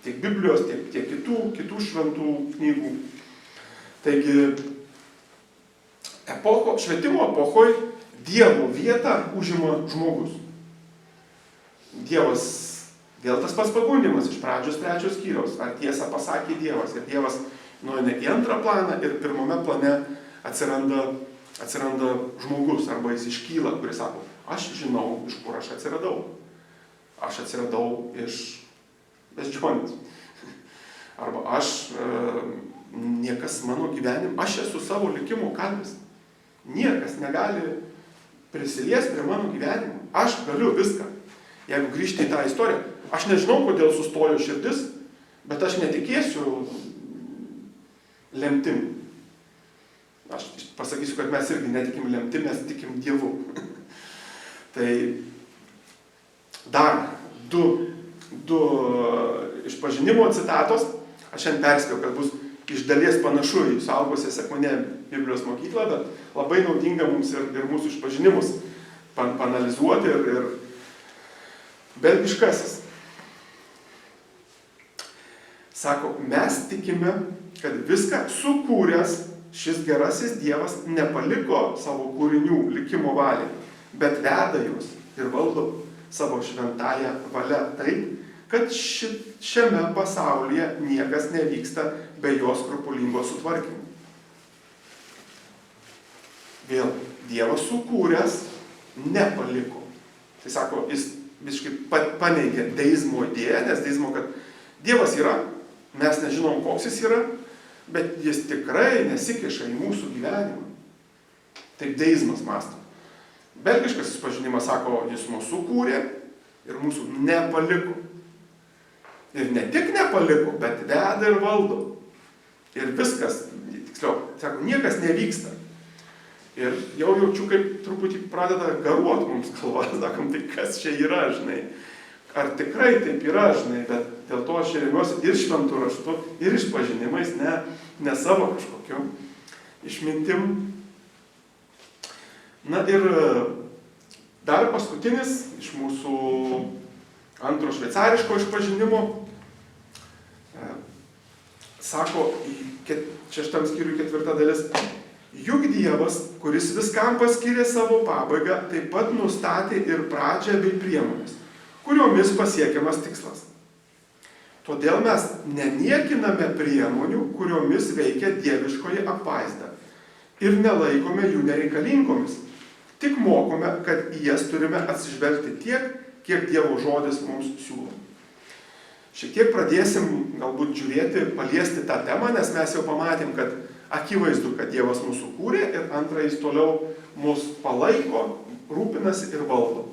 tiek Biblijos, tiek kitų šventų knygų. Taigi, švietimo epochoje Dievo vietą užima žmogus. Dievas, vėl tas pats pagundimas iš pradžios 3 skyriaus. Ar tiesą pasakė Dievas? Ir Dievas nueina į antrą planą ir pirmame plane atsiranda žmogus, arba jis iškyla, kuris sako, aš žinau, iš kur aš atsiradau. Aš atsiradau iš beždžionės. Arba niekas mano gyvenim, aš esu savo likimo kalvis. Niekas negali prisiliesti prie mano gyvenimo. Aš galiu viską. Jeigu grįžti į tą istoriją, aš nežinau, kodėl sustojo širdis, bet aš netikėsiu lemtim. Aš pasakysiu, kad mes irgi netikim lemtim, mes tikim Dievu. Tai dar du išpažinimo citatos. Aš šiandien perspėjau, kad bus iš dalies panašu į suaugusią Sekmone Biblijos mokyklą, bet labai naudinga mums ir mūsų išpažinimus panalizuoti ir belgiškasis. Sako, mes tikime, kad viską sukūręs šis gerasis Dievas nepaliko savo kūrinių likimo valiai, bet veda juos ir valdo savo šventąją valią taip, kad šiame pasaulyje niekas nevyksta be jos skrupulingo sutvarkymo. Vėl, Dievas sukūręs nepaliko. Tai sako, jis visiškai paneigė deizmo idėją, nes deizmo, kad Dievas yra, mes nežinom, koks jis yra, bet jis tikrai nesikiša į mūsų gyvenimą. Taip deizmas mąsto. Belgiškas išpažinimas sako, jis mūsų sukūrė ir mūsų nepaliko. Ir ne tik nepaliko, bet veda ir valdo. Ir viskas, tiksliau, sako, niekas nevyksta. Ir jau jaučiu, kaip truputį pradeda garuot mums galva, sakom, tai kas čia yra, žinai. Ar tikrai taip yra, žinai, bet dėl to aš remiuosi ir šventu raštu, ir išpažinimais, ne savo kažkokiu išmintim. Na ir dar paskutinis iš mūsų antro šveicariško išpažinimo, sako, 6 skyriui 4 dalis, juk Dievas, kuris viskam paskyrė savo pabaigą, taip pat nustatė ir pradžią bei priemonės, kuriomis pasiekiamas tikslas. Todėl mes neniekiname priemonių, kuriomis veikia dieviškoji apvaizda ir nelaikome jų nereikalingomis. Tik mokome, kad į jas turime atsižvelgti tiek, kiek Dievo žodis mums siūlo. Šiek tiek pradėsim galbūt žiūrėti, paliesti tą temą, nes mes jau pamatėm, kad akivaizdu, kad Dievas mūsų kūrė ir antra, jis toliau mus palaiko, rūpinasi ir valdo.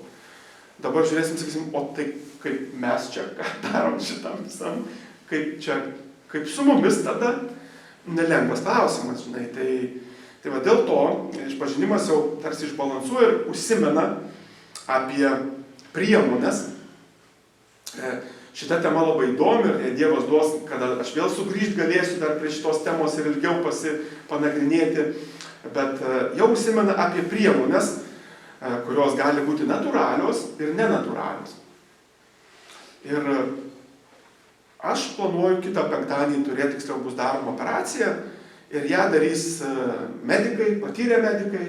Dabar žiūrėsim, sakysim, o tai kaip mes čia ką darom šitam visam, kaip su mumis tada, nelengvas klausimas, žinai. Tai va dėl to išpažinimas jau tarsi išbalansuoja ir užsimena apie priemonės. Šita tema labai įdomi ir Dievas duos, kada aš vėl sugrįžti galėsiu dar prie šitos temos ir ilgiau panagrinėti, bet jau užsimena apie priemonės, kurios gali būti natūralios ir nenatūralios. Ir aš planuoju kitą penktadienį turėti, tiksliau bus daroma operacija ir ją darys medikai, patyrę medikai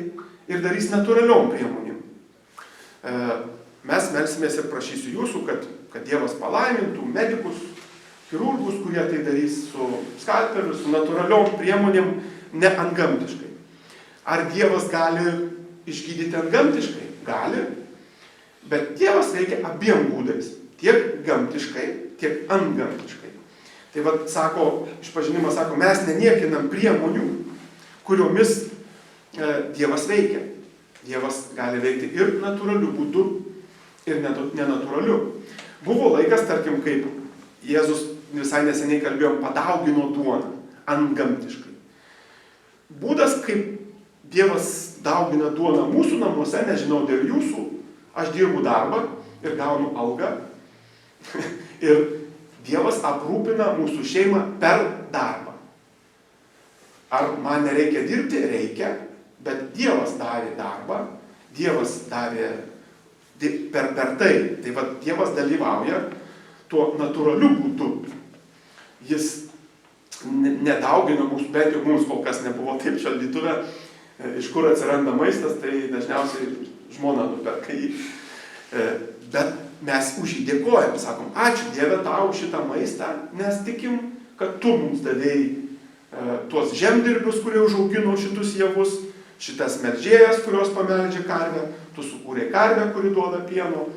ir darys natūraliom priemonėm. Mes melsimės ir prašysiu jūsų, kad Dievas palaimintų medikus, chirurgus, kurie tai darys su skalpeliu, su natūraliom priemonėm, ne antgamtiškai. Ar Dievas gali išgydyti antgamtiškai? Gali, bet Dievas veikia abiem būdais. Tiek gamtiškai, tiek antgamtiškai. Tai vat, sako, išpažinimas sako, mes neniekinam priemonių, kuriomis Dievas veikia. Dievas gali veikti ir natūraliu būdu, ir nenatūraliu. Buvo laikas, tarkim, kaip Jėzus visai neseniai kalbėjom, padaugino duoną, antgamtiškai. Būdas, kaip Dievas daugina duoną mūsų namuose, nežinau dėl jūsų, aš dirbu darbą ir gaunu algą. Ir Dievas aprūpina mūsų šeimą per darbą. Ar man nereikia dirbti? Reikia, bet Dievas davė darbą, Dievas davė per tai. Tai va, Dievas dalyvauja tuo natūraliu būdu. Jis nedaugina mūsų, bent jau mums kol kas nebuvo taip šaldytuve, iš kur atsiranda maistas, tai dažniausiai žmona nuperka jį. Bet mes už jį dėkojam, sakom, ačiū Dieve tau šitą maistą, nes tikim, kad tu mums davėjai tuos žemdirbius, kurie užaugino šitus javus, šitas melžėjas, kurios pameldžia karvę, tu sukūrė karvę, kuri duoda pieno.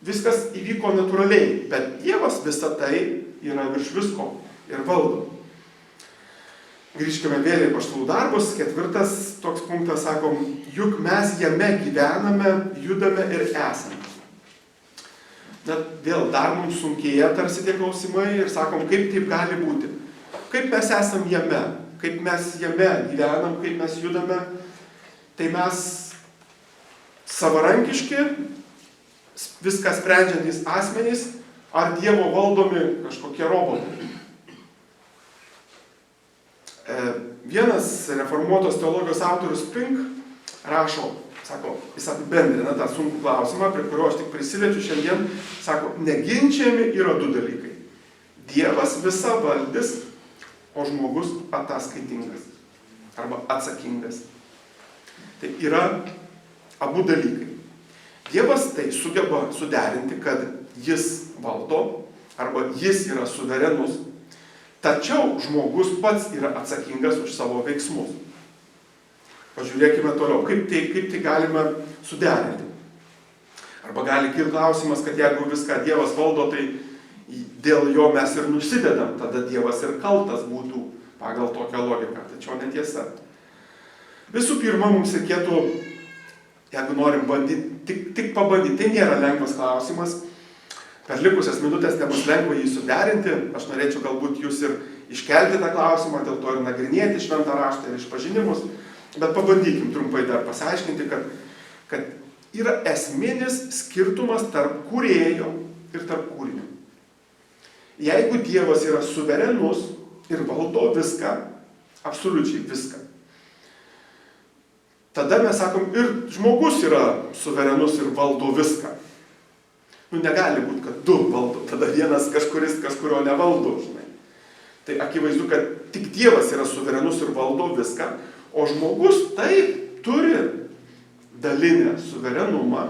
Viskas įvyko natūraliai, bet Dievas visą tai yra virš visko ir valdo. Grįžkime vėl į apaštalų darbus. 4 toks punktas, sakom, juk mes jame gyvename, judame ir esame. Na, vėl dar mums sunkėja tarsi tie klausimai ir sakom, kaip taip gali būti. Kaip mes esam jame, kaip mes jame gyvenam, kaip mes judame, tai mes savarankiški, viską sprendžiantys asmenys, ar Dievo valdomi kažkokie robotai. Vienas reformuotos teologijos autorius Pink rašo, sako, jis apibendrina tą sunkų klausimą, prie kurio aš tik prisiliečiu šiandien, sako, neginčiami yra 2 dalykai. Dievas visa valdys, o žmogus ataskaitingas arba atsakingas. Tai yra abu dalykai. Dievas tai sugeba suderinti, kad jis valdo arba jis yra suverenus, tačiau žmogus pats yra atsakingas už savo veiksmus. Pažiūrėkime toliau, kaip tai galime suderinti. Arba gali kilti klausimas, kad jeigu viską Dievas valdo, tai dėl jo mes ir nusidedam, tada Dievas ir kaltas būtų pagal tokią logiką. Tačiau netiesa. Visų pirma, mums reikėtų, jeigu norim bandyti, tik pabandyti, tai nėra lengvas klausimas. Per likusias minutės nebus lengva jį suderinti. Aš norėčiau galbūt jūs ir iškelti tą klausimą, dėl to ir nagrinėti šventą raštą ir išpažinimus. Bet pabandykim trumpai dar pasiaiškinti, kad yra esminis skirtumas tarp kūrėjo ir tarp kūrinio. Jeigu Dievas yra suverenus ir valdo viską, absoliučiai viską, tada mes sakom, ir žmogus yra suverenus ir valdo viską. Negali būti, kad du valdo, tada vienas kažkurio nevaldo, žinai. Tai akivaizdu, kad tik Dievas yra suverenus ir valdo viską, o žmogus taip turi dalinę suverenumą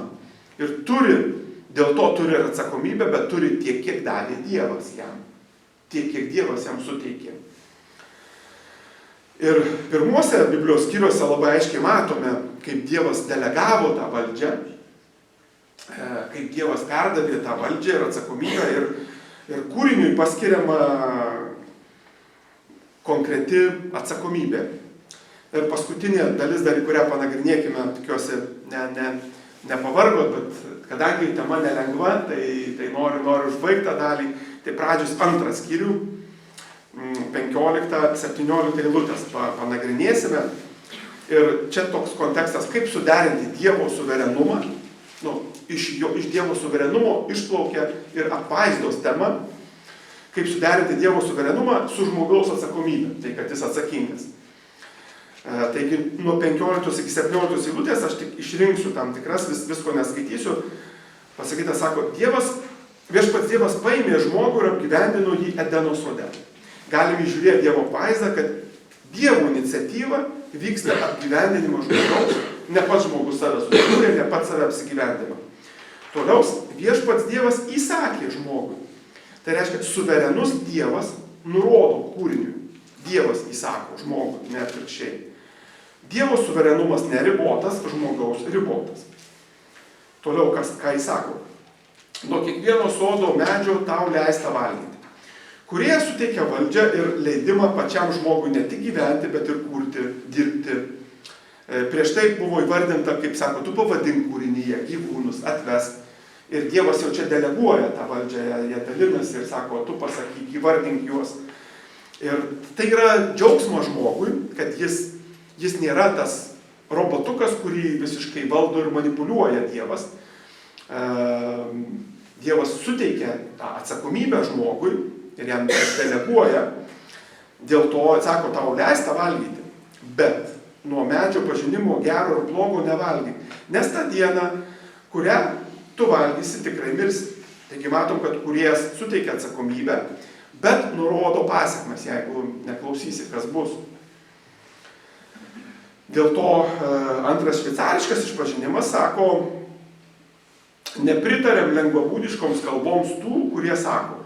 ir dėl to turi ir atsakomybę, bet turi tiek, kiek davė Dievas jam. Tiek, kiek Dievas jam suteikė. Ir pirmuose Biblijos skyriuose labai aiškiai matome, kaip Dievas delegavo tą valdžią, kaip Dievas perdavė tą valdžią ir atsakomybę ir kūriniui paskiriama konkreti atsakomybė. Ir paskutinė dalis, dar į kurią panagrinėkime, tikiuosi, nepavargot, bet kadangi tema nelengva, tai noriu užbaigti tą dalį, tai pradžius antrą skyrių, 15-17 eilutės panagrinėsime. Ir čia toks kontekstas, kaip suderinti Dievo suverenumą. Iš Dievo suverenumo išplaukia ir apvaizdos tema, kaip suderinti Dievo suverenumą su žmogaus atsakomybė, tai kad jis atsakingas. Taigi nuo 15 iki 17 eilutės aš tik išrinksiu tam tikras, visko neskaitysiu. Pasakyta, sako, viešpats Dievas paėmė žmogų ir apgyvendino jį Edeno sode. Galime žiūrėti Dievo apvaizdą, kad Dievo iniciatyva vyksta apgyvendinimo žmogaus, ne pats žmogus save susikūrė, ne pats save apsigyvendino. Toliau viešpats Dievas įsakė žmogui. Tai reiškia, suverenus Dievas nurodo kūriniui. Dievas įsako žmogui, ne atvirkščiai. Dievo suverenumas neribotas, žmogaus ribotas. Toliau, ką jis sako? Nuo kiekvieno sodo medžio tau leista valgyti. Kurie suteikia valdžią ir leidimą pačiam žmogui ne tik gyventi, bet ir kurti, dirbti. Prieš tai buvo įvardinta, kaip sako, tu pavadink kūrinyje gyvūnus, atvesk. Ir Dievas jau čia deleguoja tą valdžią, jie dalinasi ir sako, tu pasakyk, įvardink juos. Ir tai yra džiaugsmo žmogui, kad jis nėra tas robotukas, kurį visiškai valdo ir manipuliuoja Dievas. Dievas suteikia tą atsakomybę žmogui ir jam deleguoja. Dėl to, sako, tau leista valgyti, bet nuo medžio pažinimo gero ir blogo nevalgyk. Nes tą dieną, kurią tu valgysi, tikrai mirsi. Taigi matom, kad kūrėjas suteikia atsakomybę, bet nurodo pasekmes, jeigu neklausysi, kas bus. Dėl to antras šveicariškas išpažinimas sako, nepritariam lengvabūdiškoms kalboms tų, kurie sako,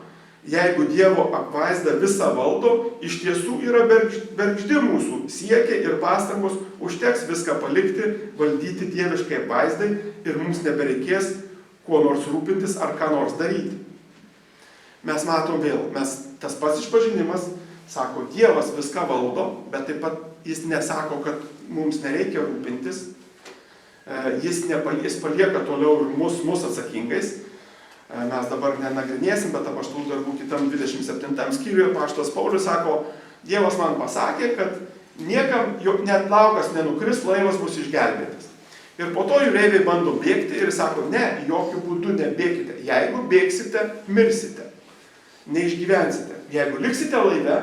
jeigu Dievo apvaizda visą valdo, iš tiesų yra bergždi mūsų siekiai ir pastangos, užteks viską palikti, valdyti dieviškai apvaizdai ir mums nebereikės kuo nors rūpintis ar ką nors daryti. Mes matom vėl, tas pats išpažinimas sako, Dievas viską valdo, bet taip pat jis nesako, kad mums nereikia rūpintis, jis palieka toliau ir mus atsakingais. Mes dabar nenagrinėsim, bet apaštalų darbų kitam 27 skyriuje apaštalas Paulius sako, Dievas man pasakė, kad niekam net laukas nenukris, laivas bus išgelbėtas. Ir po to jūreiviai bando bėgti ir sako, ne, jokių būdų nebėkite. Jeigu bėgsite, mirsite, neišgyvensite. Jeigu liksite laive,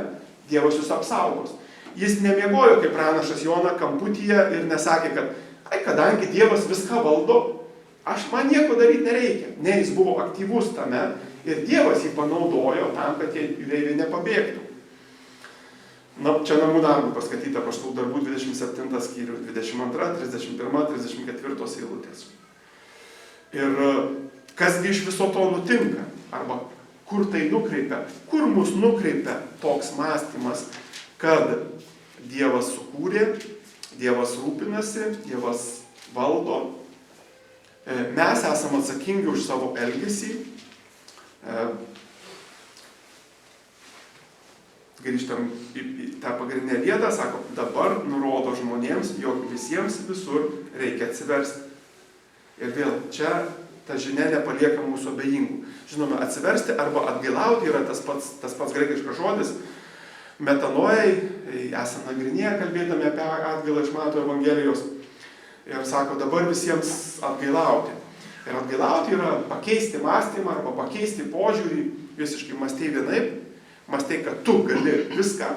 Dievas jūs apsaugos. Jis nemiegojo kaip pranašas Jona kamputyje ir nesakė, kad kadangi Dievas viską valdo, man nieko daryti nereikia. Ne, jis buvo aktyvus tame ir Dievas jį panaudojo tam, kad tie jūreiviai nepabėgtų. Čia namų darbų paskaityta apaštalų darbų 27 skyrių, 22, 31, 34 eilutės. Ir kasgi iš viso to nutinka? Arba kur tai nukreipia? Kur mus nukreipia toks mąstymas, kad Dievas sukūrė, Dievas rūpinasi, Dievas valdo. Mes esame atsakingi už savo elgesį. Grįžtam į tą pagrindinę vietą, sako, dabar nurodo žmonėms, jog visiems visur reikia atsiversti. Ir vėl, čia ta žinia nepalieka mūsų abejingų. Žinome, atsiversti arba atgailauti yra tas pats graikiškas žodis. Metanojai esame nagrinėję, kalbėdami apie atgailą iš Mato Evangelijos. Ir sako, dabar visiems atgailauti. Ir atgailauti yra pakeisti mąstymą arba pakeisti požiūrį, visiškai mąstei vienaip, mąstei, kad tu gali viską.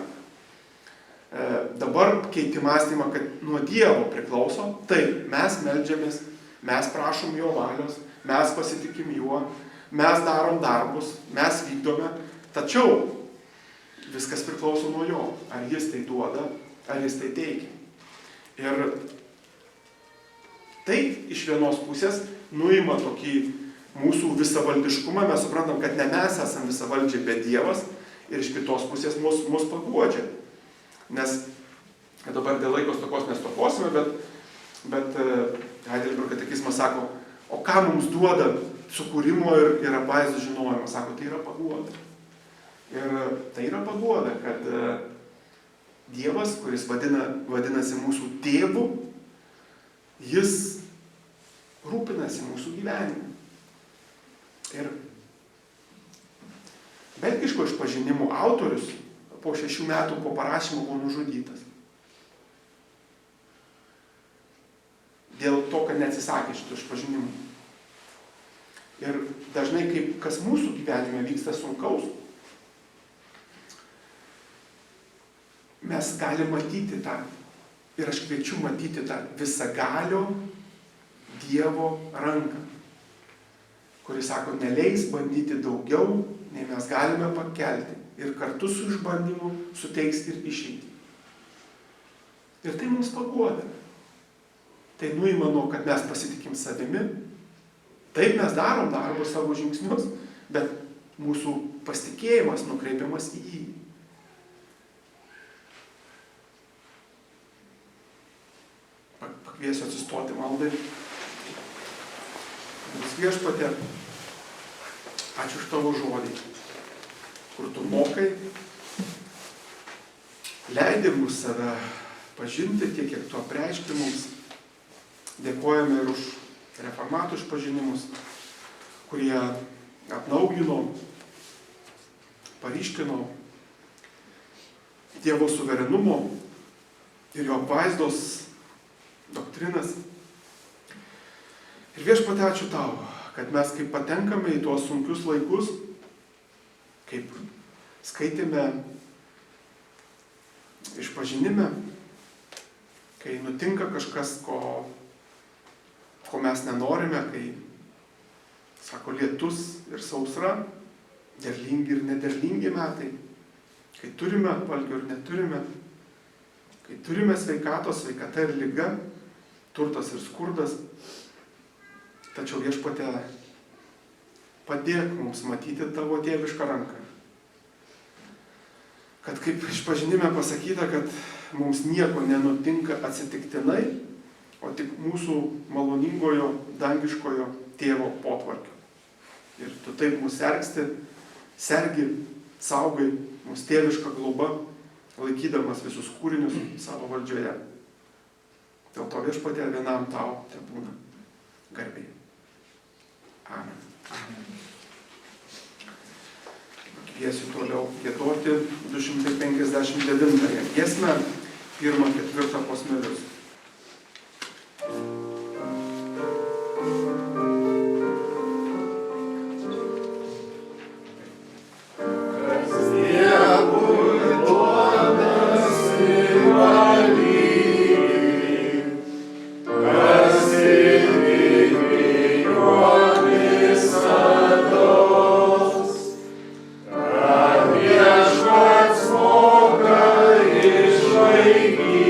Dabar keiti mąstymą, kad nuo Dievo priklauso, taip, mes meldžiamės, mes prašom jo valios, mes pasitikim juo, mes darom darbus, mes vykdome, tačiau viskas priklauso nuo jo, ar jis tai duoda, ar jis tai teikia. Ir tai iš vienos pusės nuima tokį mūsų visavaldiškumą, mes suprantam, kad ne mes esam visavaldžiai, bet Dievas, ir iš kitos pusės mus paguodžia. Nes dabar dėl laiko stokos nestokosime, bet Heidelbergo katekizmas sako, o ką mums duoda sukūrimo ir apvaizdos žinojimo? Sako, tai yra paguoda. Ir tai yra paguoda, kad Dievas, kuris vadinasi mūsų tėvu, jis rūpinasi mūsų gyvenimu. Ir belgiško išpažinimų autorius po 6 metų po parašymo buvo nužudytas. Dėl to, kad neatsisakė šitų išpažinimų. Ir dažnai, kaip kas mūsų gyvenime vyksta sunkaus, mes galime matyti tą, ir aš kviečiu matyti tą visagalio Dievo ranką, kuris sako, neleis bandyti daugiau, nei mes galime pakelti, ir kartu su išbandymu suteiks ir išeitį. Ir tai mums paguoda. Tai nuima nuo, kad mes pasitikim savimi. Taip mes darom darbus savo žingsnius, bet mūsų pasitikėjimas nukreipiamas į jį. Pakviesiu atsistoti maldai. Mums Viešpatie, ačiū už tavo žodį, kur tu mokai, leidi mus save pažinti tiek, kiek tu apreiški mums. Dėkojame ir už reformatų išpažinimus, kurie atnaujino, paryškino Dievo suverenumo ir jo apvaizdos doktrinas. Ir Viešpatie, ačiū tau, kad mes kaip patenkame į tuos sunkius laikus, kaip skaitėme išpažinime, kai nutinka kažkas, ko mes nenorime, kai, sako, lietus ir sausra, derlingi ir nederlingi metai, kai turime valgio ir neturime, kai turime sveikatos, sveikata ir liga, turtas ir skurdas. Tačiau Viešpatie, padėk mums matyti tavo tėvišką ranką. Kad kaip išpažinime pasakyta, kad mums nieko nenutinka atsitiktinai, o tik mūsų maloningojo, dangiškojo tėvo potvarkio. Ir tu taip mus sergi, saugai, mūsų tėvišką globą, laikydamas visus kūrinius savo valdžioje. Dėl to Viešpatie vienam tau tebūna garbė. Amen. Kviesiu toliau giedoti 259 giesmę, 1-4 posmelius. Išlaikyti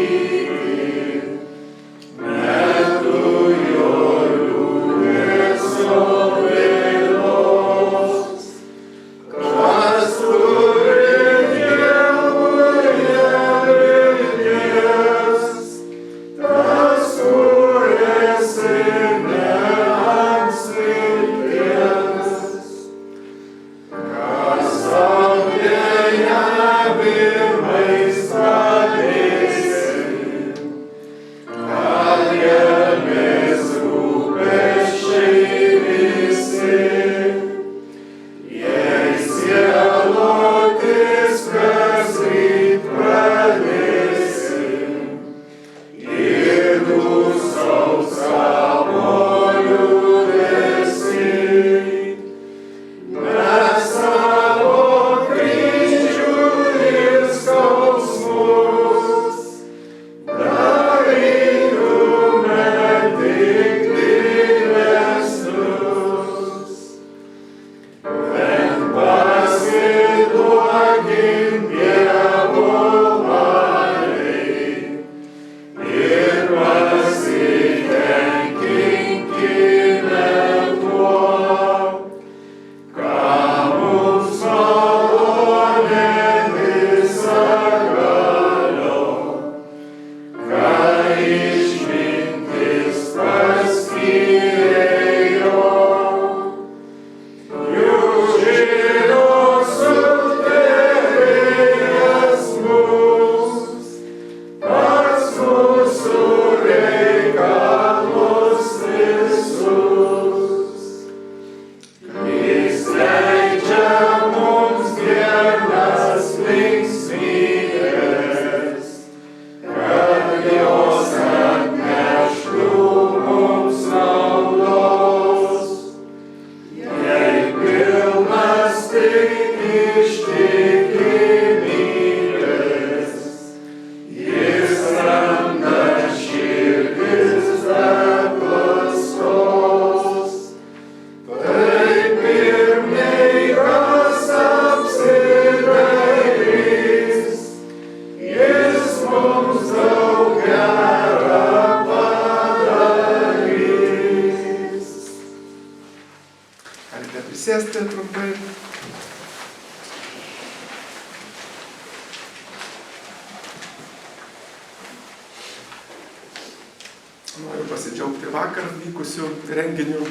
vakar vykusių renginių.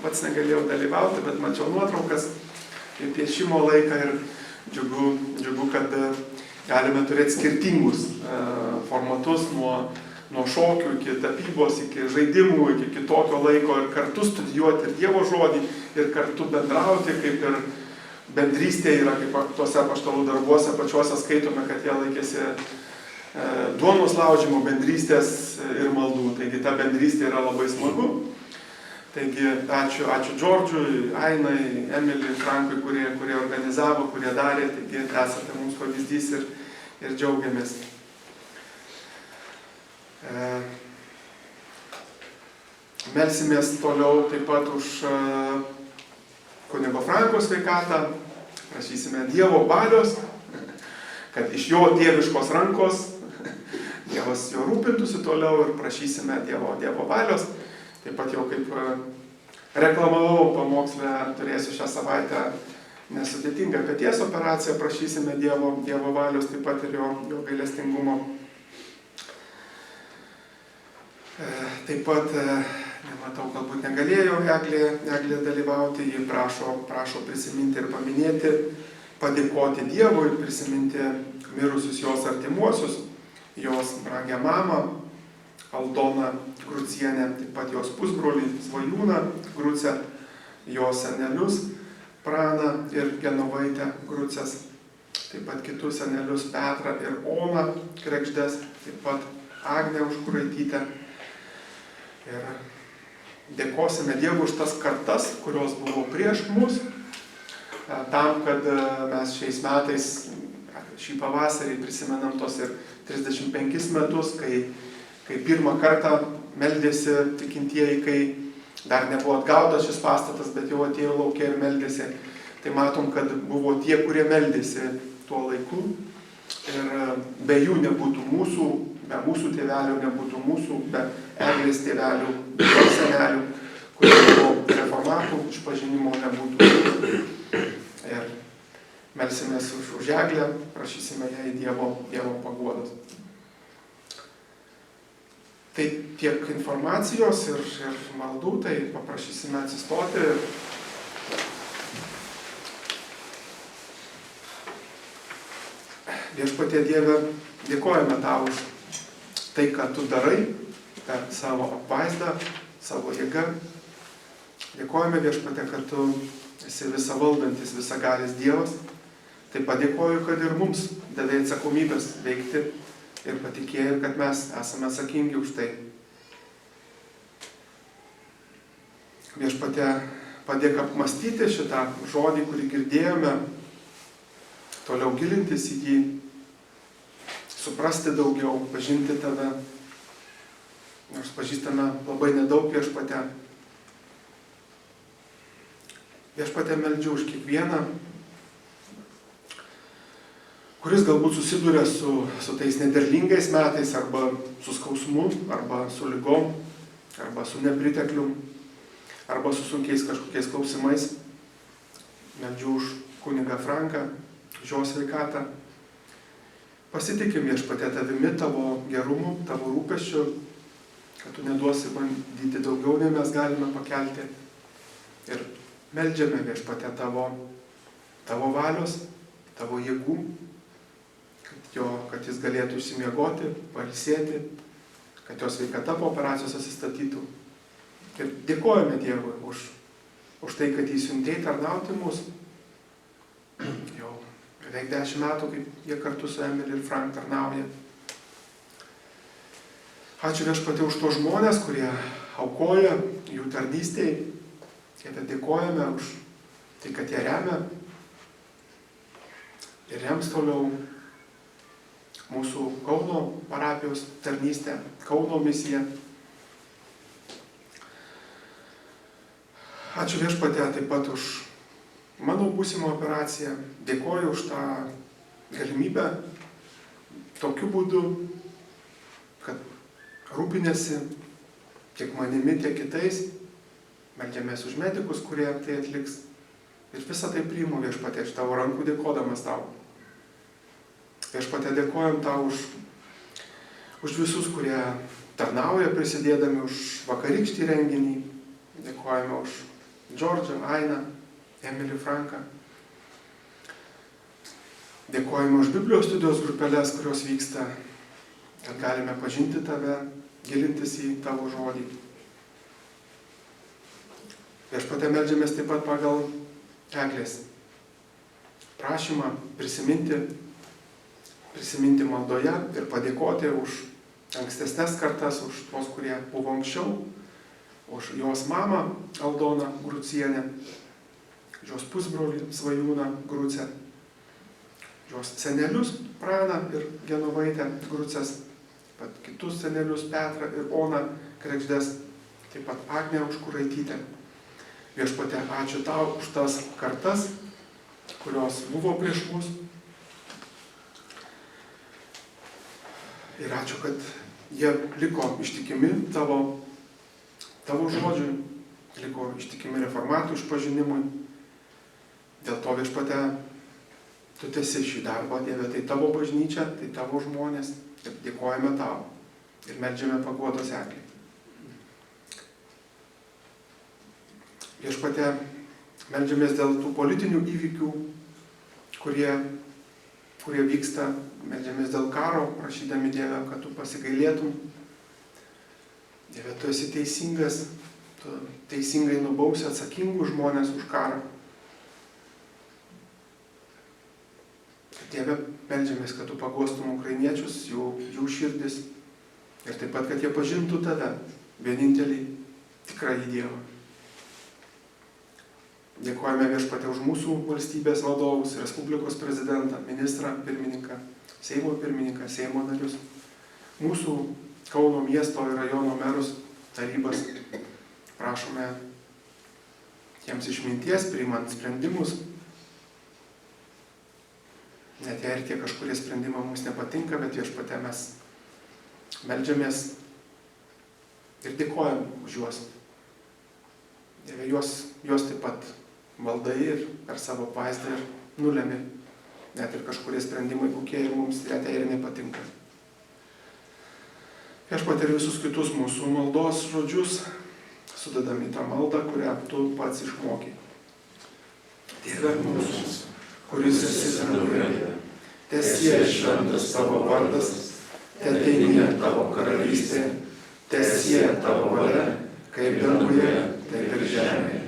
Pats negalėjau dalyvauti, bet mačiau nuotraukas ir piešimo laiką ir džiugu, kad galime turėti skirtingus formatus nuo šokių iki tapybos, iki žaidimų, iki kitokio laiko ir kartu studijuoti ir Dievo žodį ir kartu bendrauti, kaip ir bendrystė yra, kaip tuose apaštalų darbuose pačiuose skaitome, kad jie laikėsi duonos laužimo, bendrystės ir maldų. Taigi ta bendrystė yra labai smagu. Taigi ačiū Džordžui, Ainai, Emiliui, Frankui, kurie organizavo, kurie darė. Taigi esate mums pavyzdys ir džiaugiamės. Melsimės toliau taip pat už kunigo Franko sveikatą. Prašysime Dievo valios, kad iš jo dieviškos rankos Dievas jo rūpintųsi toliau ir prašysime Dievo valios. Taip pat jau kaip reklamavau pamokslę, turėsiu šią savaitę nesudėtingą peties operaciją, prašysime Dievo valios, taip pat ir jo gailestingumo. Taip pat, nematau, galbūt negalėjo Eglė dalyvauti, ji prašo prisiminti ir paminėti, padėkoti Dievui, prisiminti mirusius jos artimuosius, jos brangią mamą, Aldoną Grucienę, taip pat jos pusbrolį Svajūną Grucę, jos senelius Praną ir Genovaitę Grucės, taip pat kitus senelius Petrą ir Oną Kregždes, taip pat Agnę Užkuraitytę. Ir dėkosime Dievui už tas kartas, kurios buvo prieš mus, tam, kad mes šiais metais, šį pavasarį prisimenam tos ir 35 metus, kai pirmą kartą meldėsi tikintieji, kai dar nebuvo atgautas šis pastatas, bet jau atėjo laukia ir meldėsi. Tai matom, kad buvo tie, kurie meldėsi tuo laiku. Ir be jų nebūtų mūsų, be mūsų tėvelių nebūtų mūsų, be Eglės tėvelių, be jos senelių, kurie buvo reformatų, išpažinimo nebūtų. Ir melsimės už Eglę, prašysime jai Dievo paguodos. Tai tiek informacijos ir maldų, tai paprašysime atsistoti. Viešpatie Dieve, dėkojame Tau už tai, ką Tu darai, per savo apvaizdą, savo jėgą. Dėkojame Viešpatie, kad Tu esi visavaldantis, visagalis Dievas. Taip pat dėkoju, kad ir mums davė atsakomybės veikti ir patikėjai, kad mes esame atsakingi už tai. Viešpatie, padėk apmastyti šitą žodį, kurį girdėjome, toliau gilintis į jį, suprasti daugiau, pažinti Tave, nors pažįstame labai nedaug, Viešpatie. Viešpatie, meldžiu už kiekvieną, kuris galbūt susiduria su tais nederlingais metais, arba su skausmu, arba su ligom, arba su nepriteklium, arba su sunkiais kažkokiais klausimais. Meldžiu už kunigą Franką, už jo sveikatą. Pasitikim, Viešpatie, Tavimi, Tavo gerumu, Tavo rūpesčiu, kad Tu neduosi bandyti daugiau, nei mes galime pakelti. Ir meldžiame, Viešpatie, Tavo valios, Tavo jėgų, kad jis galėtų išsimiegoti, pailsėti, kad jo sveikata po operacijos atsistatytų. Ir dėkojame Dievui už tai, kad jis siuntė tarnauti mus. Jau beveik 10 metų, kaip jie kartu su Emily ir Frank tarnauja. Ačiū Viešpatie už tos žmonės, kurie aukoja jų tarnystėj. Ir dėkojame už tai, kad jie remia ir rems toliau mūsų Kauno parapijos tarnystę, Kauno misiją. Ačiū Viešpatie taip pat už mano būsimą operaciją. Dėkoju už tą galimybę tokiu būdu, kad rūpinėsi tiek manimi, tiek kitais. Meldžiamės už medikus, kurie tai atliks. Ir visą tai priimu, Viešpatie, iš Tavo rankų dėkodamas Tau. Viešpatie, dėkojam Tau už visus, kurie tarnauja prisidėdami už vakarykštį renginį. Dėkojame už Džordžą, Ainą, Emilį, Franką. Dėkojame už Biblijos studijos grupelės, kurios vyksta, kad galime pažinti tave, gilintis į tavo žodį. Viešpatie, meldžiamės taip pat pagal Eglės prašymą prisiminti maldoje ir padėkoti už ankstesnes kartas, už tuos, kurie buvo anksčiau, už jos mamą Aldoną Grucienę, jos pusbrolį Svajūną Grucę, jos senelius Praną ir Genovaitę Grucės, taip pat kitus senelius Petrą ir Oną Kregždes, taip pat Agnę Užkuraitytę. Viešpatie, ačiū tau už tas kartas, kurios buvo prieš mus. Ir ačiū, kad jie liko ištikimi tavo žodžiui, liko ištikimi reformatų išpažinimui. Dėl to, Viešpatie, tu tęsi šį darbą, Dieve, tai tavo bažnyčia, tai tavo žmonės. Ir dėkojame tau ir meldžiame paguodos Eglei. Viešpatie, meldžiamės dėl tų politinių įvykių, kurie vyksta, meldžiamės dėl karo, prašydami, Dieve, kad tu pasigailėtum. Dieve, tu esi teisingas, tu teisingai nubausi atsakingų žmonės už karą. Dieve, meldžiamės, kad tu paguostum ukrainiečius, jų širdis ir taip pat, kad jie pažintų tave, vienintelį tikrąjį Dievą. Dėkojame, Viešpatie, už mūsų valstybės vadovus, Respublikos prezidentą, ministrą, pirmininką, Seimo narius, mūsų Kauno miesto ir rajono merus, tarybas. Prašome jiems išminties, priimant sprendimus. Net jei ir tie kažkurie sprendimai mums nepatinka, bet Viešpatie, mes meldžiamės ir dėkojam už juos. Dieve, juos taip pat valdai ir per savo vaizdą ir nulemi. Net ir kažkurie sprendimai, kokie ir mums net ir nepatinka. Viešpatie, ir visus kitus mūsų maldos žodžius sudedami į tą maldą, kurią tu pats išmokai. Dieve mūsų, kuris esi danguje, teesie šventas tavo vardas, teateinie tavo karalystė, teesie tavo valia, kaip danguje, taip ir žemėje.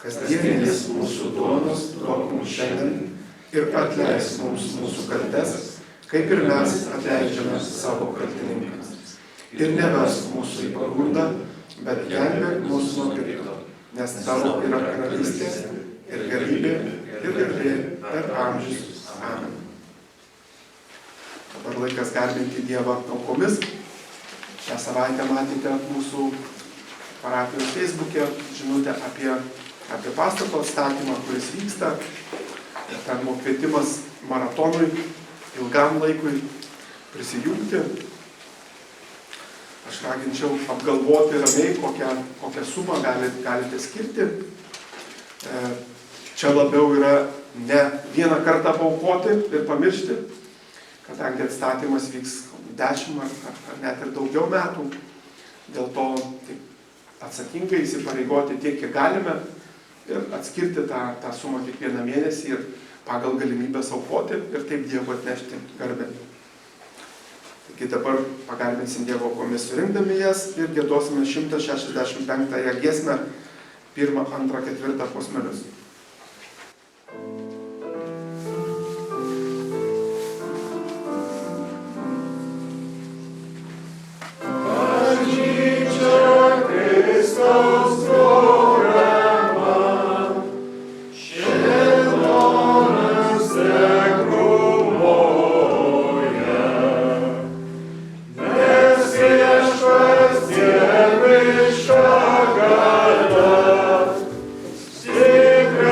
Kasdienės mūsų duonos duok mums šiandien ir atleisk mums mūsų kaltes, kaip ir mes atleidžiame savo kaltininkams. Ir nevesk mūsų į pagundą, bet gelbėk mus nuo pikto, nes tavo yra karalystė ir galybė ir garbė per amžius. Amen. Dabar laikas garbinti Dievą aukomis. Šią savaitę matėte mūsų parapijos Facebook'e žinutę apie pastato atstatymą, kuris vyksta. Ten buvo kvietimas maratonui ilgam laikui prisijungti. Aš raginčiau apgalvoti ramiai, kokią sumą galite skirti. Čia labiau yra ne vieną kartą paaukoti ir pamiršti, kadangi atstatymas vyks 10 ar net ir daugiau metų. Dėl to atsakingai įsipareigoti tiek, kiek galime ir atskirti tą sumą kiekvieną mėnesį ir pagal galimybės aukoti ir taip Dievo atnešti garbę. Taigi dabar pagarbinsim Dievo aukomis surinkdami jas ir giedosime 165 giesmę 1, 2, 4 posmelius. Secret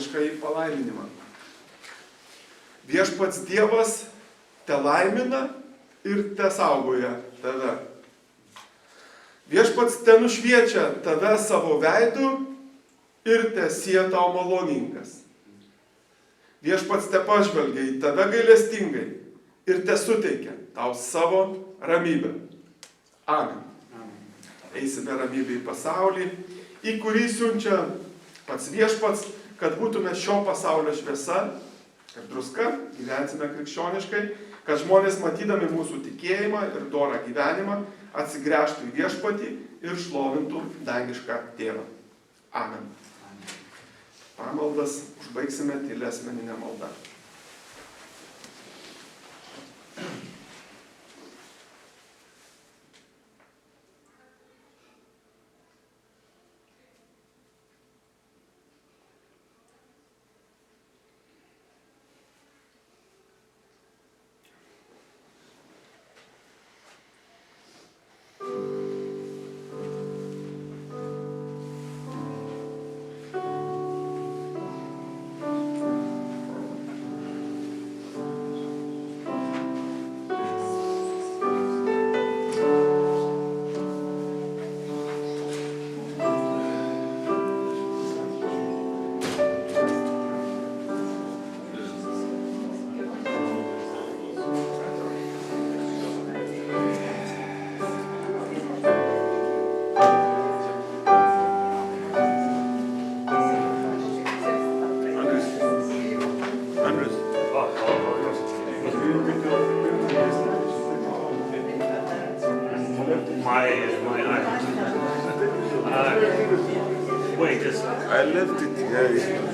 Aroniškąjį palaiminimą. Viešpats Dievas te laimina ir te saugoja tave. Viešpats te nušviečia tave savo veidu ir te sie tau maloningas. Viešpats te pažvelgia į tave gailestingai ir te suteikia tau savo ramybę. Amen. Eisime ramybę į pasaulį, į kurį siunčia pats Viešpats, kad būtume šio pasaulio šviesa ir druska, gyvensime krikščioniškai, kad žmonės matydami mūsų tikėjimą ir dorą gyvenimą atsigręžtų į Viešpatį ir šlovintų dangišką Tėvą. Amen. Pamaldas užbaigsime tylia asmeninė malda. Wait, just... I left it here.